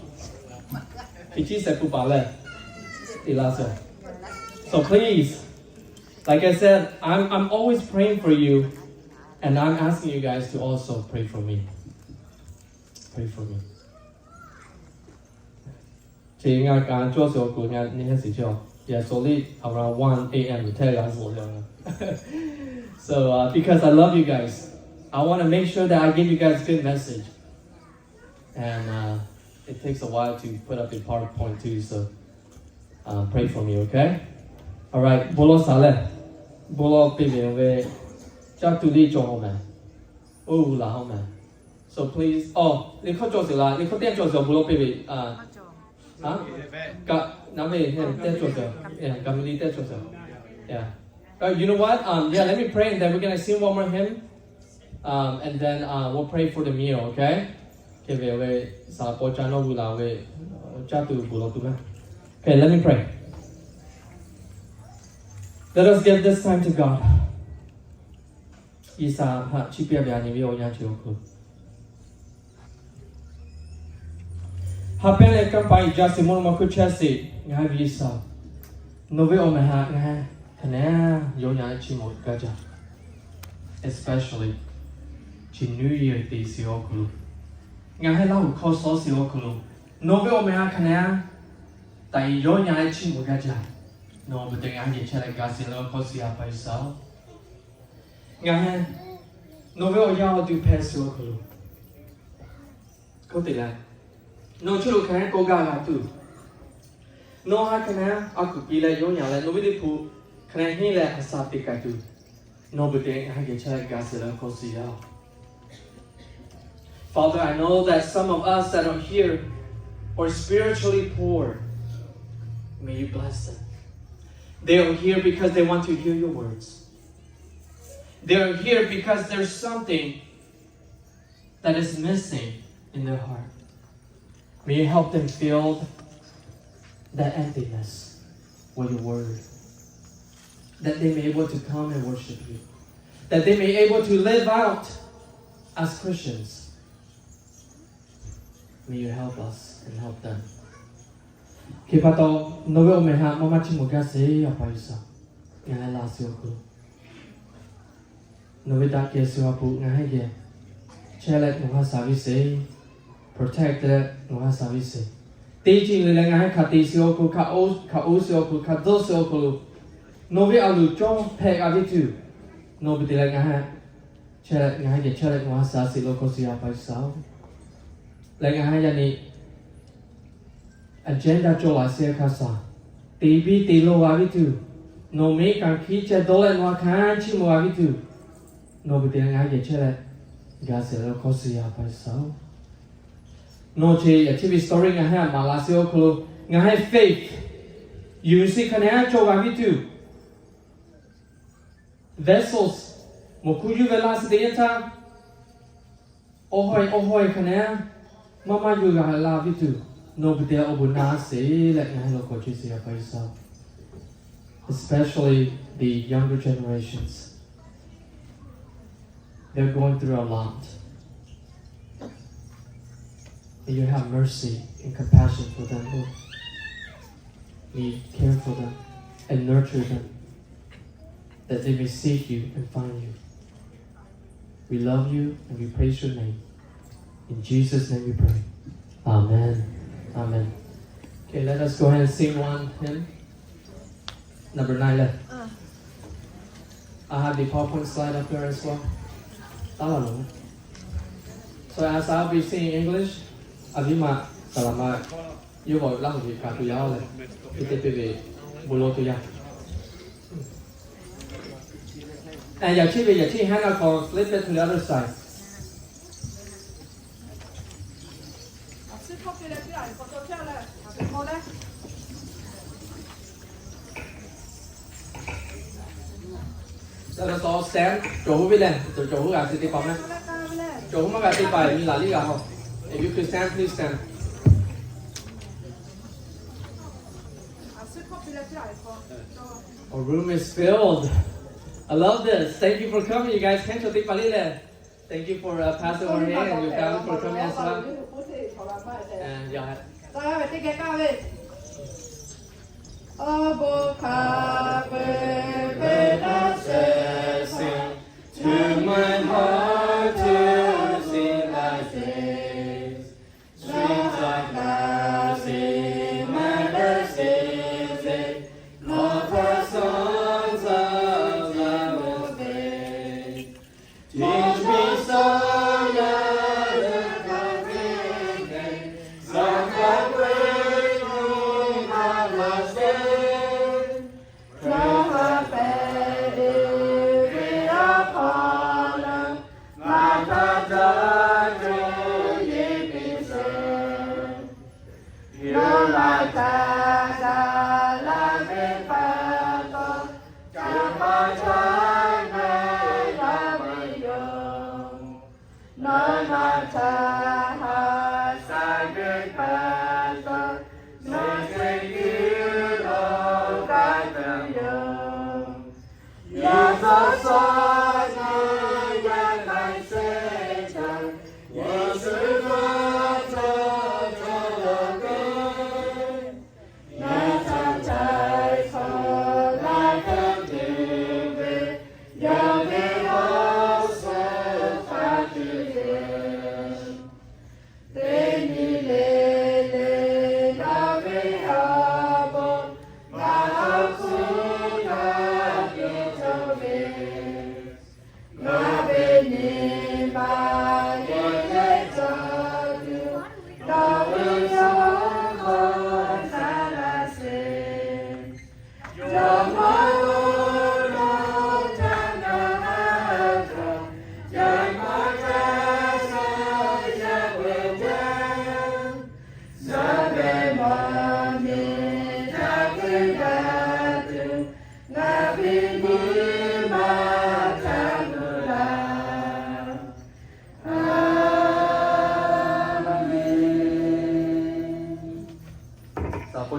Kichi said pupa le. So please. Like I said, I'm always praying for you, and I'm asking you guys to also pray for me. Pray for me. Yeah, it's only around 1 a.m. to tell you guys. So because I love you guys, I want to make sure that I give you guys a good message. And it takes a while to put up the PowerPoint too, so pray for me, okay? All right, bolo sale. Bolo pibe chắc tu đi cho home man. Oh la home man. So please,你靠做事啦，你靠點做事bolo pibe Ka nami點做事，yeah， kamili 點做事，yeah. You know what? Yeah, let me pray, and then we're gonna sing one more hymn, and then we'll pray for the meal, okay? Okay, let me pray. Let us give this time to God. 伊莎哈去别别你别我家就可。哈边来刚把伊家是么么去吃些，俺伊莎，侬为我们哈俺可能有人去么个家 ，especially 去 New Year 的时候可能，俺还老考试时候可能，侬为我们哈可能，但有人去么个家，侬不等俺也吃来个时候考试也白烧。Ngayon, novel yaw du peso ko. Ko tila. No chulo kana ko ga tu. No ha kana aku pila yo nya la no bi pu kana hin la asa te ka tu. No bi te ha ge cha ga se la ko si ya. Father, I know that some of us that are here are spiritually poor. May you bless them. They are here because they want to hear your words. They are here because there's something that is missing in their heart. May you help them fill that emptiness with your word. That they may be able to come and worship you. That they may be able to live out as Christians. May you help us and help them. Kipato novel meha mama chimugase apaisa. Ngala lasio. Novita ke suapu ngahe chelet nuha service protect nuha service teaching le ngahe khati sioku ka o sioku ka do sioku novi alu chong pek abitu novi le ngahe chelet nuha sa si loko sia pa sao le ngahe yani agenda chola sia kasa tv tilo abitu no me kan khiche dole nuha khan chi mo abitu no but then I get chere gas a cosia by so no che a TV story nga ha malasio klo nga ha faith you see kana cho ga bitu vessels mokuju velas de eta ohoi kana mama ju ga la bitu no but there obuna se like nga lo ko chisia by so especially the younger generations. They're going through a lot. May you have mercy and compassion for them, Lord. May you care for them and nurture them, that they may seek you and find you. We love you and we praise your name. In Jesus' name we pray. Amen. Amen. Okay, let us go ahead and sing one hymn. Number 9 left. I have the PowerPoint slide up there as well. So as I'll be singing English, Avima Salama, you will love me Katuyale, Itepe, Bulotuya. And Yachi Hannah called flip it to the other side. Let us all stand. Chỗ vi lên, chỗ gà sẽ tiếp bóng này. Chỗ mà gà tiếp bài như là lý gà không? If you could stand, please stand. Our room is filled. I love this. Thank you for coming, you guys. Thank you for Pastor Jorge and your family for coming as well. And yeah. To my heart to sing thy praise, streams of mercy, my mercy, not for songs of love will fade. Teach me song of the coming day, song that brings me my last day. From the bed it upon them, like a doctor ye be said. You're like a loving father, to my time and I be young. No matter how sad pastor, no say you don't guide them young. Yes, I saw Sapo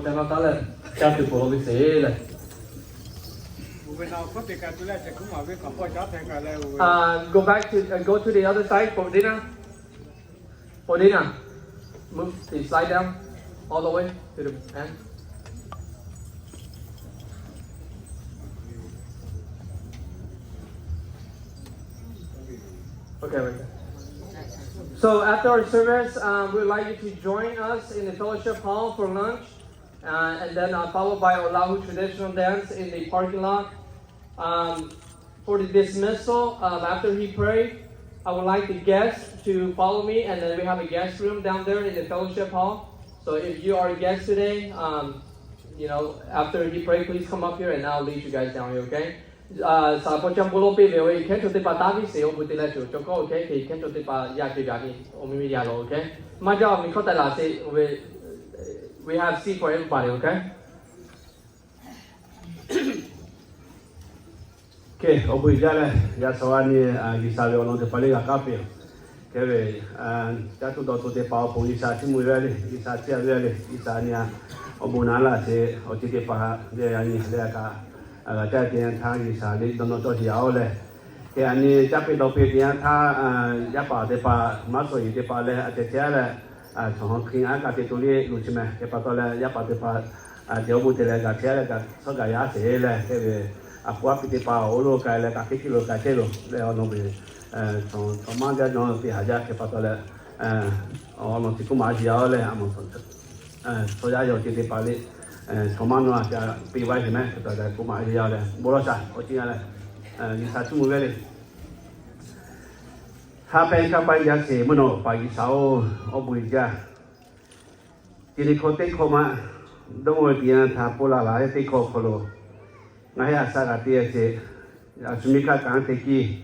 jangan tahu jatuh pulau bisa lah. Go back to go to the other side for dinner. For dinner, move the slide down all the way to the end. Okay, right there. So after our service, we would like you to join us in the fellowship hall for lunch, and then followed by our Lahu traditional dance in the parking lot. For the dismissal, after he prayed, I would like the guests to follow me, and then we have a guest room down there in the fellowship hall. So if you are a guest today, after he prayed, please come up here, and I'll lead you guys down here, okay? Sa po chăm bolo pe le ken to te pa ta vi se o bu te la chu cho ko okay ke ken to te pa ya ke ga ni o mi mi ya lo okay ma jao mi khot ta la se we have seat for everybody okay Okay, obu jale ya sawani gisale ono te pale ga kapia. Keve jatu do te pa po isa ti mu vele, isa ti vele, isa nia obu nala se o ti te pa de ani le ka cha tian tha isa le dono to jiao le. Ke ani cha pe do pe tian tha ya pa te pa ma so yi te pa le a te tia le chong king a ka te to le lu chi me ke pa to le ya pa te pa de obu te le ga tia le ka so ga ya se le keve aku api te pa olo ka le ka kilo ka telo le ono be son manga no te haja ke pa le ono ti kuma ji ale amo so ya yo te pa le tomano a pi wa je me ke ta kuma ji ale bolo sa o ti ale ni sa tu mu le ha pe ka pa ya se mo no pa gi sa o bu ja ti ni ko te ko ma do mo ti na tha pola la te ko ko lo ngay asa ka tia che asumika kan te ki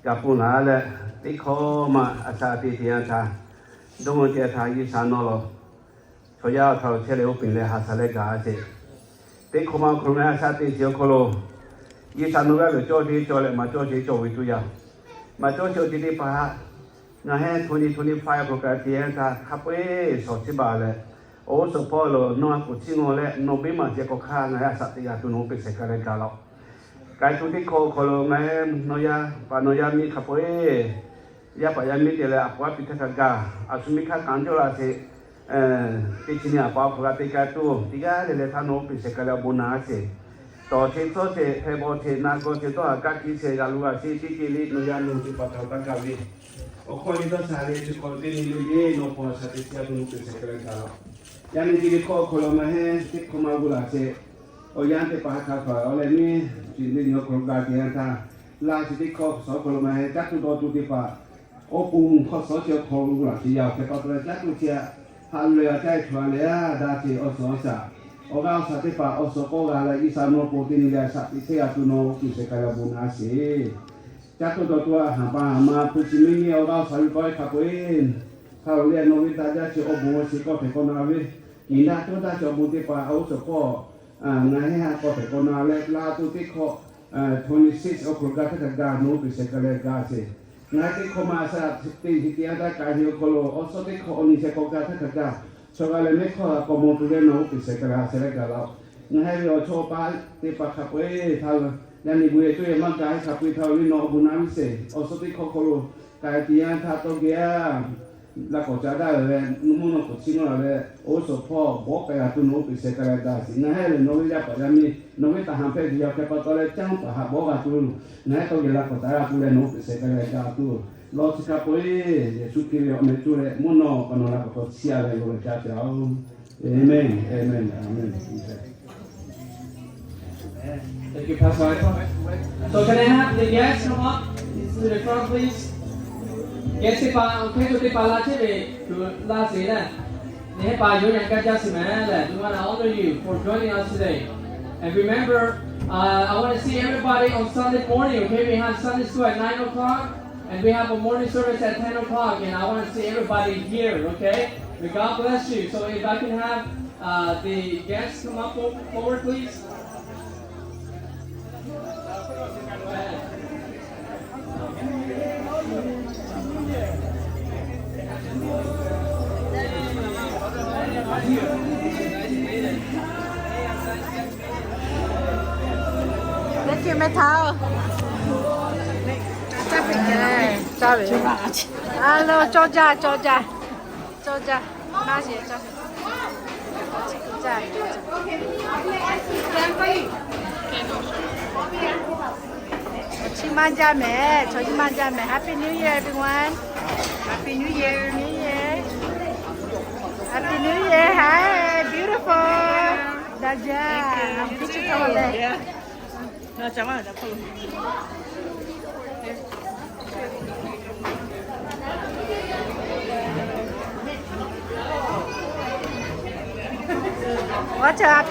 kapuna le ti kho ma asa ti tia tha dong te tha yi san no lo cho ya thao che le upin le ha sa le ga che ti kho ma kho na asa ti jo ko lo yi san no ga le cho ti cho le ma cho ti cho wi tu ya ma cho ti ti pa na he 2025 ko ka tia tha kha pe so chi ba le o so polo no aku chingo le no be ma je ko kha na sa ti ga tu no pe se ka le ka lo kai tu ti ko ko lo ngai no ya pa no ya mi kha po ya pa ya mi te le apwa pi ta ga asumi kha kan jo la se ti chi ni apa pha te ka tu ti ga le tha no pe se ka le bo na se to te so te he bo te na ko te to ka ki se ga lu ga si ti ki li no ya no ti pa ta ka vi o ko ni to sa le ti ko te ni le no po sa te ya tu no pe se ka le ka lo yani kiri ko kolo mahe tik koma gula se o yante pa ka ka ole ni ni no ko ga ti ta la ti tik ko so kolo mahe ta tu do tu ti pa o pu ko so che ko gula ti ya ke pa tra ta tu tia ha le ya tai thwa le ya da ti o so sa o ga sa ti pa o so ko ga la i sa no po ti ni ya sa ti se ya tu no ki se ka ya bu na se ta tu do tu ha pa ma pu ti mi ni o ga sa ri ko ka ko inเขาเรียนโนวิตาจะเชื่อบัวสิก็เป็นคนนาวิอีน่าตัวได้จะบุตรป่าเอาสก็นายฮะก็เป็นคนนาเล็กลาตัวที่เขา26เอาคนกาที่จะการโน้ปิเสกเลยกาสินายที่เขามาสักที่ที่ได้การเดียวคนละเอาสุดที่เขาอันนี้เสกกาที่จะการชาวเลไม่เขาก็มองตัวเองโน้ปิเสกเลยเสกกันแล้วนายเราชอบป่าที่ป่าขับไปทางยันนี่บุยตัวเองมันกายขับไปทางนี้โน้บุญน้ำเสกเอาสุดที่เขาคนละกายที่ยันท่าตัวเกียla cosa da le non cucino le o so po bocca ya tu no se ka da si na he no ya pa mi no me ta han pe ya ke pa to le chang pa ha bo ga tu na to ge la cosa ya tu le no se ka da tu lo si ka poi Gesù che me tu le mono quando la cosa sia le lo cha cha amen amen amen Thank you, Pastor. So can I have the guests come up to the front, please? Yes, if I okay to the palace to last year, the Hepa Union Kajasimana, we want to honor you for joining us today. And remember, I want to see everybody on Sunday morning, okay? We have Sunday school at 9 o'clock, and we have a morning service at 10 o'clock, and I want to see everybody here, okay? May God bless you. So if I can have the guests come up forward, please. Thank you, Metal. Sorry. Hello, Georgia. Má gì cho. Chimanja mẹ, cho chimanja mẹ. Happy New Year, everyone. Happy New Year. Happy New Year. Hi, beautiful. Daja. I'm teaching you. Nó chẳng là phụ. Watch out,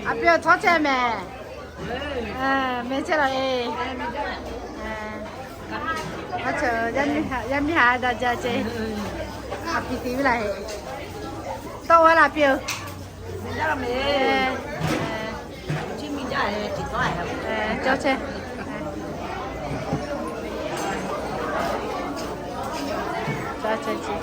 Apio, touch him, man. Mentally, watch out, Yami had that judge. Happy TV like. Đâu là Apio? Cho chơi. Cho chơi chị.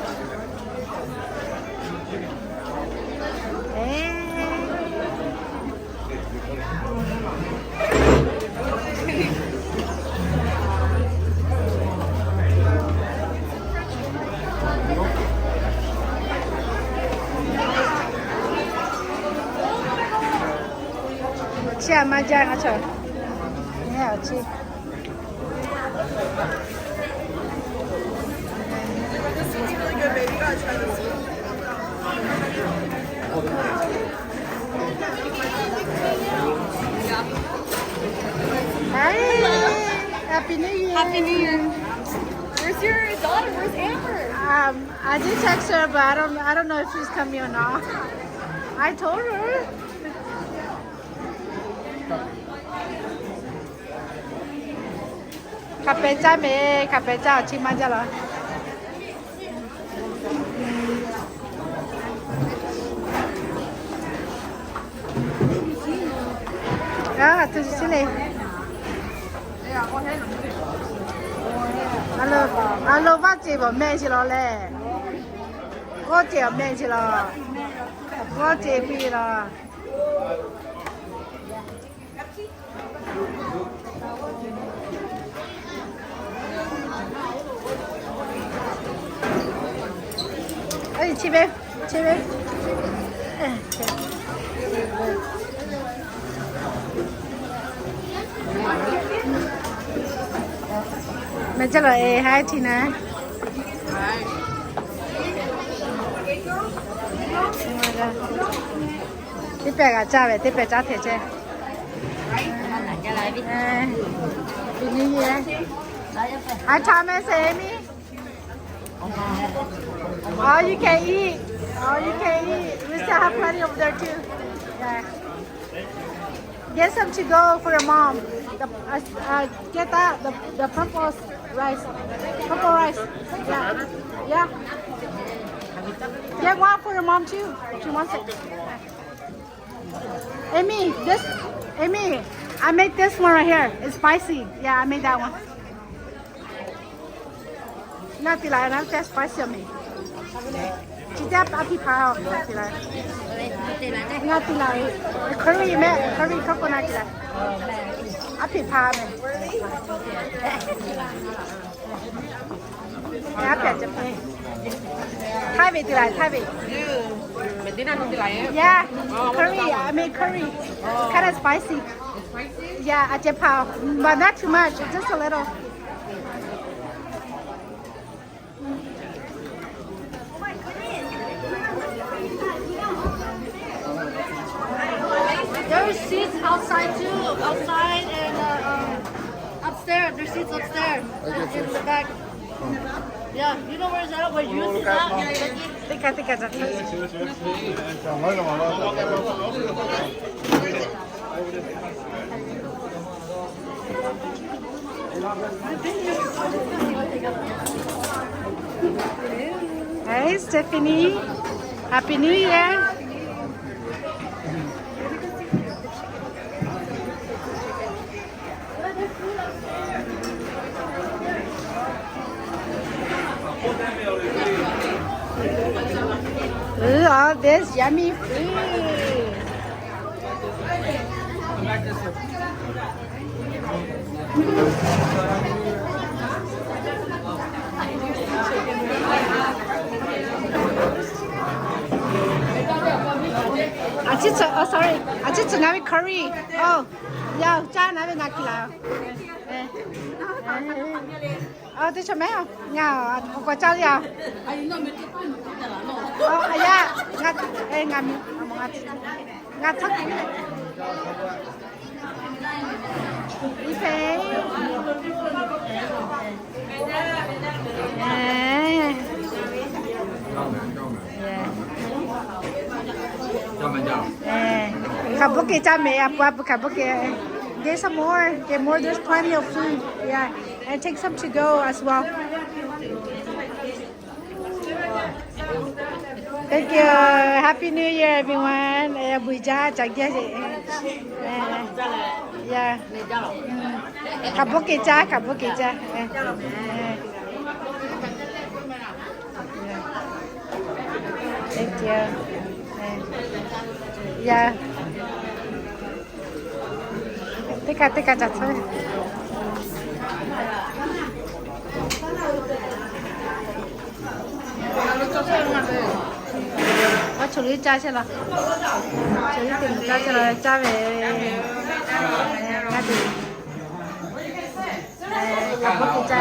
Chia mà ra hả trời? Nghe chi? Hey, Happy New Year! Happy New Year! Where's your daughter? Where's Amber? I did text her, but I don't know if she's coming or not. I told her. Cà phê cha chi mà ra rồi. Đó, tôi xin này. Alo, bắt chị vào mẹ chị lo lẹ. Có chị ở mẹ chị lo. Có chị phi lo. Ê, chị bé. Mẹ chắc là hai chị nè. Tiếp bé cả cha về, tiếp bé cha thế chứ. Vì như vậy. Hai cha mẹ sẽ mi. Oh, you can eat. We still have plenty over there too. Yeah. Get some to go for your mom. Get that the purple rice. Purple rice. Yeah. Get one for your mom too. She wants it. Amy, I made this one right here. It's spicy. Yeah, I made that one. Not the line, I'm just spicy on me. Chị đáp áp thì phao, not the line. Not the line. Curry mẹ, curry coconut kìa. Áp thì phao mẹ. Áp thì chụp mẹ. Thái vị the line, thái vị. Mình tiếng Anh không thì lại. Yeah, curry. I made curry. It's kind of spicy. Yeah, I chụp phao, but not too much, just a little. There's seats outside too, outside and upstairs. There's seats upstairs in the back. Yeah, you know where's that? Where you see that? Tika jat. Hey Stephanie, Happy New Year. All this yummy food. Oh sorry, I just now curry. Oh, yeah, cha now we ngaki lao. Oh, this is mèo. Nhà có cha đi à? Oh, yeah. Ngam ngắt thắt. Đi phê. Khắp bốc cái cha mẹ qua khắp bốc cái. Get some more. Get more. There's plenty of food. Yeah, and take some to go as well. Thank you. Happy New Year, everyone. Buổi cha chẳng kia gì. Yeah. Khắp bốc cái cha. Thank you. Yeah. Tika jat thôi. Xử lý cha xem nào. Xử lý tìm cha xem là cha về gia đình. Gặp bác cha.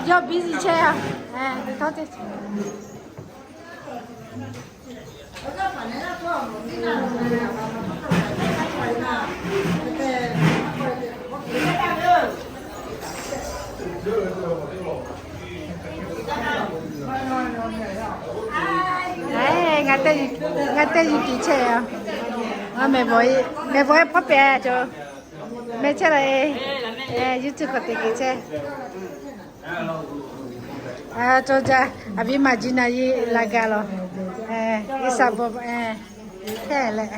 Do busy chair. Thôi đi. Ngắt tay gì kỳ chè à? Mẹ vội phát bè cho mẹ chơi này, YouTube có thể kỳ chè. Cho cha, abi majina yi lagalo, isabo, thế lại,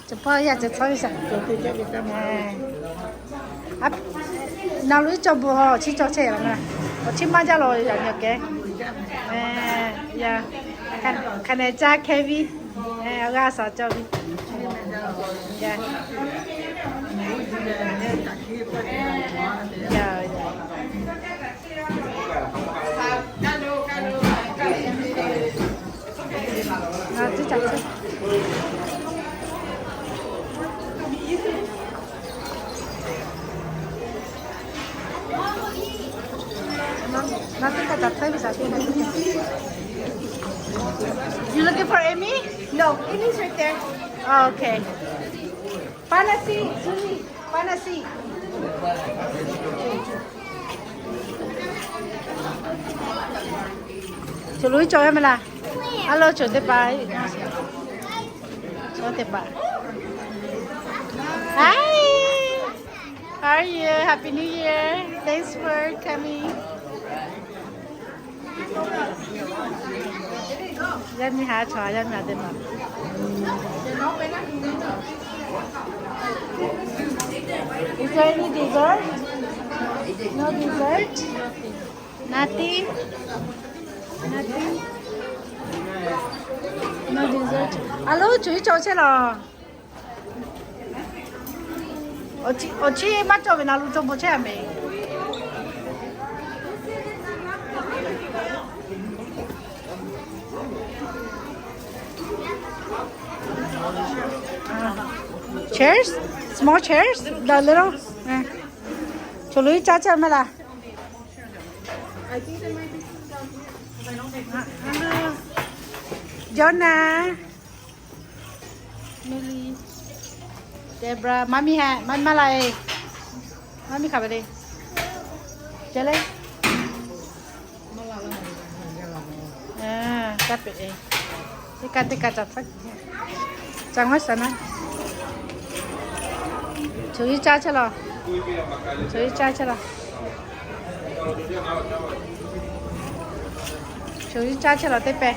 cho bao giờ cho thôi sao? nào lúc cho bố họ chỉ cho chè mà, chỉ mang ra rồi là được cái, yeah. Can I jack heavy? I got a job. Yeah. You looking for Amy? No, Amy's right there. Oh, okay. Panasi, Julie, Panasi. Chú Lũi cho em là. Alo, chú Tê Bà. Chú Tê Bà. Hi. How are you? Happy New Year. Thanks for coming. Dân mi há trò dân là tên mà. Is there any dessert? No dessert? Nothing? Nothing? No dessert? Alo, chú ý cho xe lò. Ở chị bắt cho về nào luôn trong một xe mày. Chairs? Small chairs? The little? Chú Lũi cha cha mày là. I think there might be some downstairs. Jonah. Millie. Debra. Mami ha. Mami malay. Mami khá bà đi. chơi lên chắc bị tích cả chặt phát chẳng hết sao nữa chú ý cha cho chú ý cha cho tép pe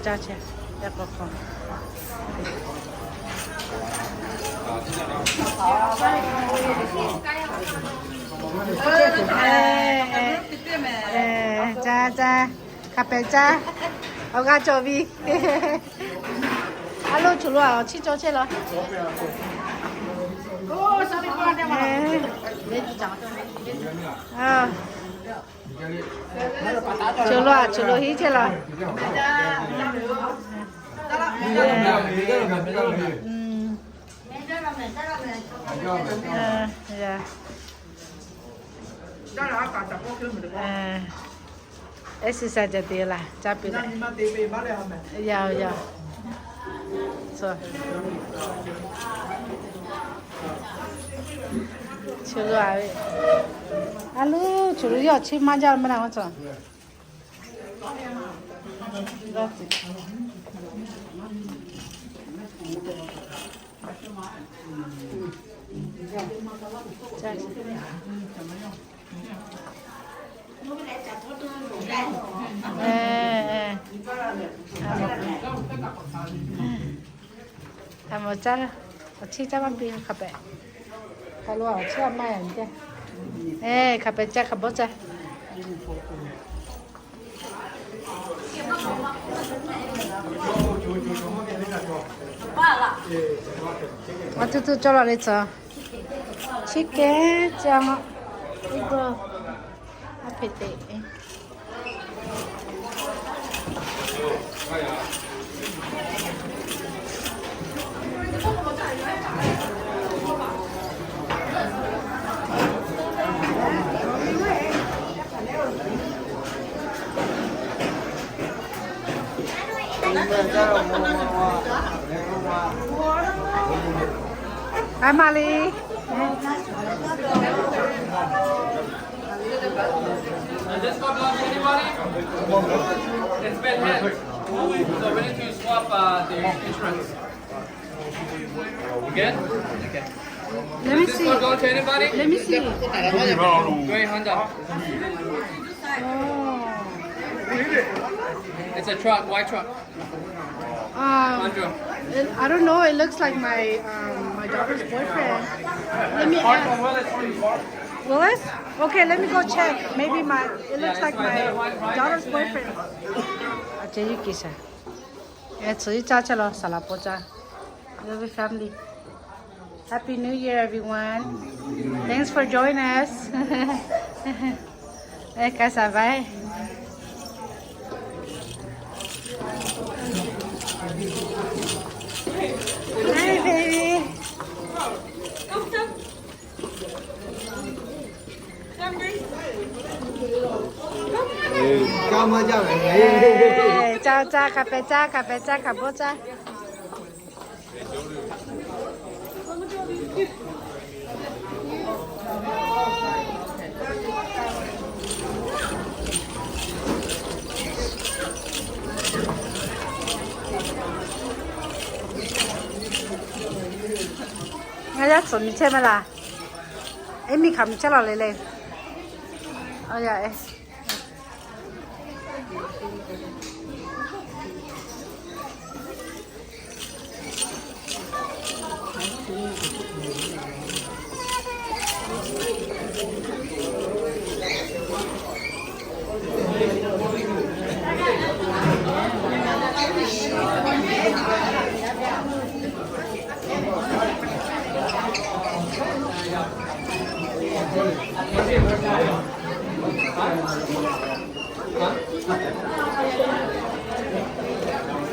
cha cho đẹp không cha cà phê cha ông ga cho vi alo chú lo chi cho chơi lo chú lo hí chơi lo exercise jadi lah capek ya so chulu awe alo chulu yo chi manja mana macam một cha chi cha bạn pin cà phê kalau chi ama yang dia cà phê cha cà phê cha waktu tu coba lihat so chicken jangan itu apa itu Hi Molly. This one belong to anybody? It's been hit. So we need to swap the insurance. You good? Okay. Let me Does this see. one belong to anybody? Let me see. Gray Honda. It's a truck, white truck. Andrew. I don't know. It looks like my my daughter's boyfriend. Let me ask. Willis? Okay, let me go check. Maybe it looks like my daughter's boyfriend. Acha you kisa. It's so cha chalo salapocha. Love family. Happy New Year, everyone. Thanks for joining us. Casa bye. Hi, baby. Chào cha, cà phê cha, cà bố cha. Ngay ra chuẩn bị xem là em mình khám chắc là lên dạ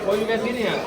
Oh, you guys eating it?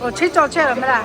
我去找去了没啦？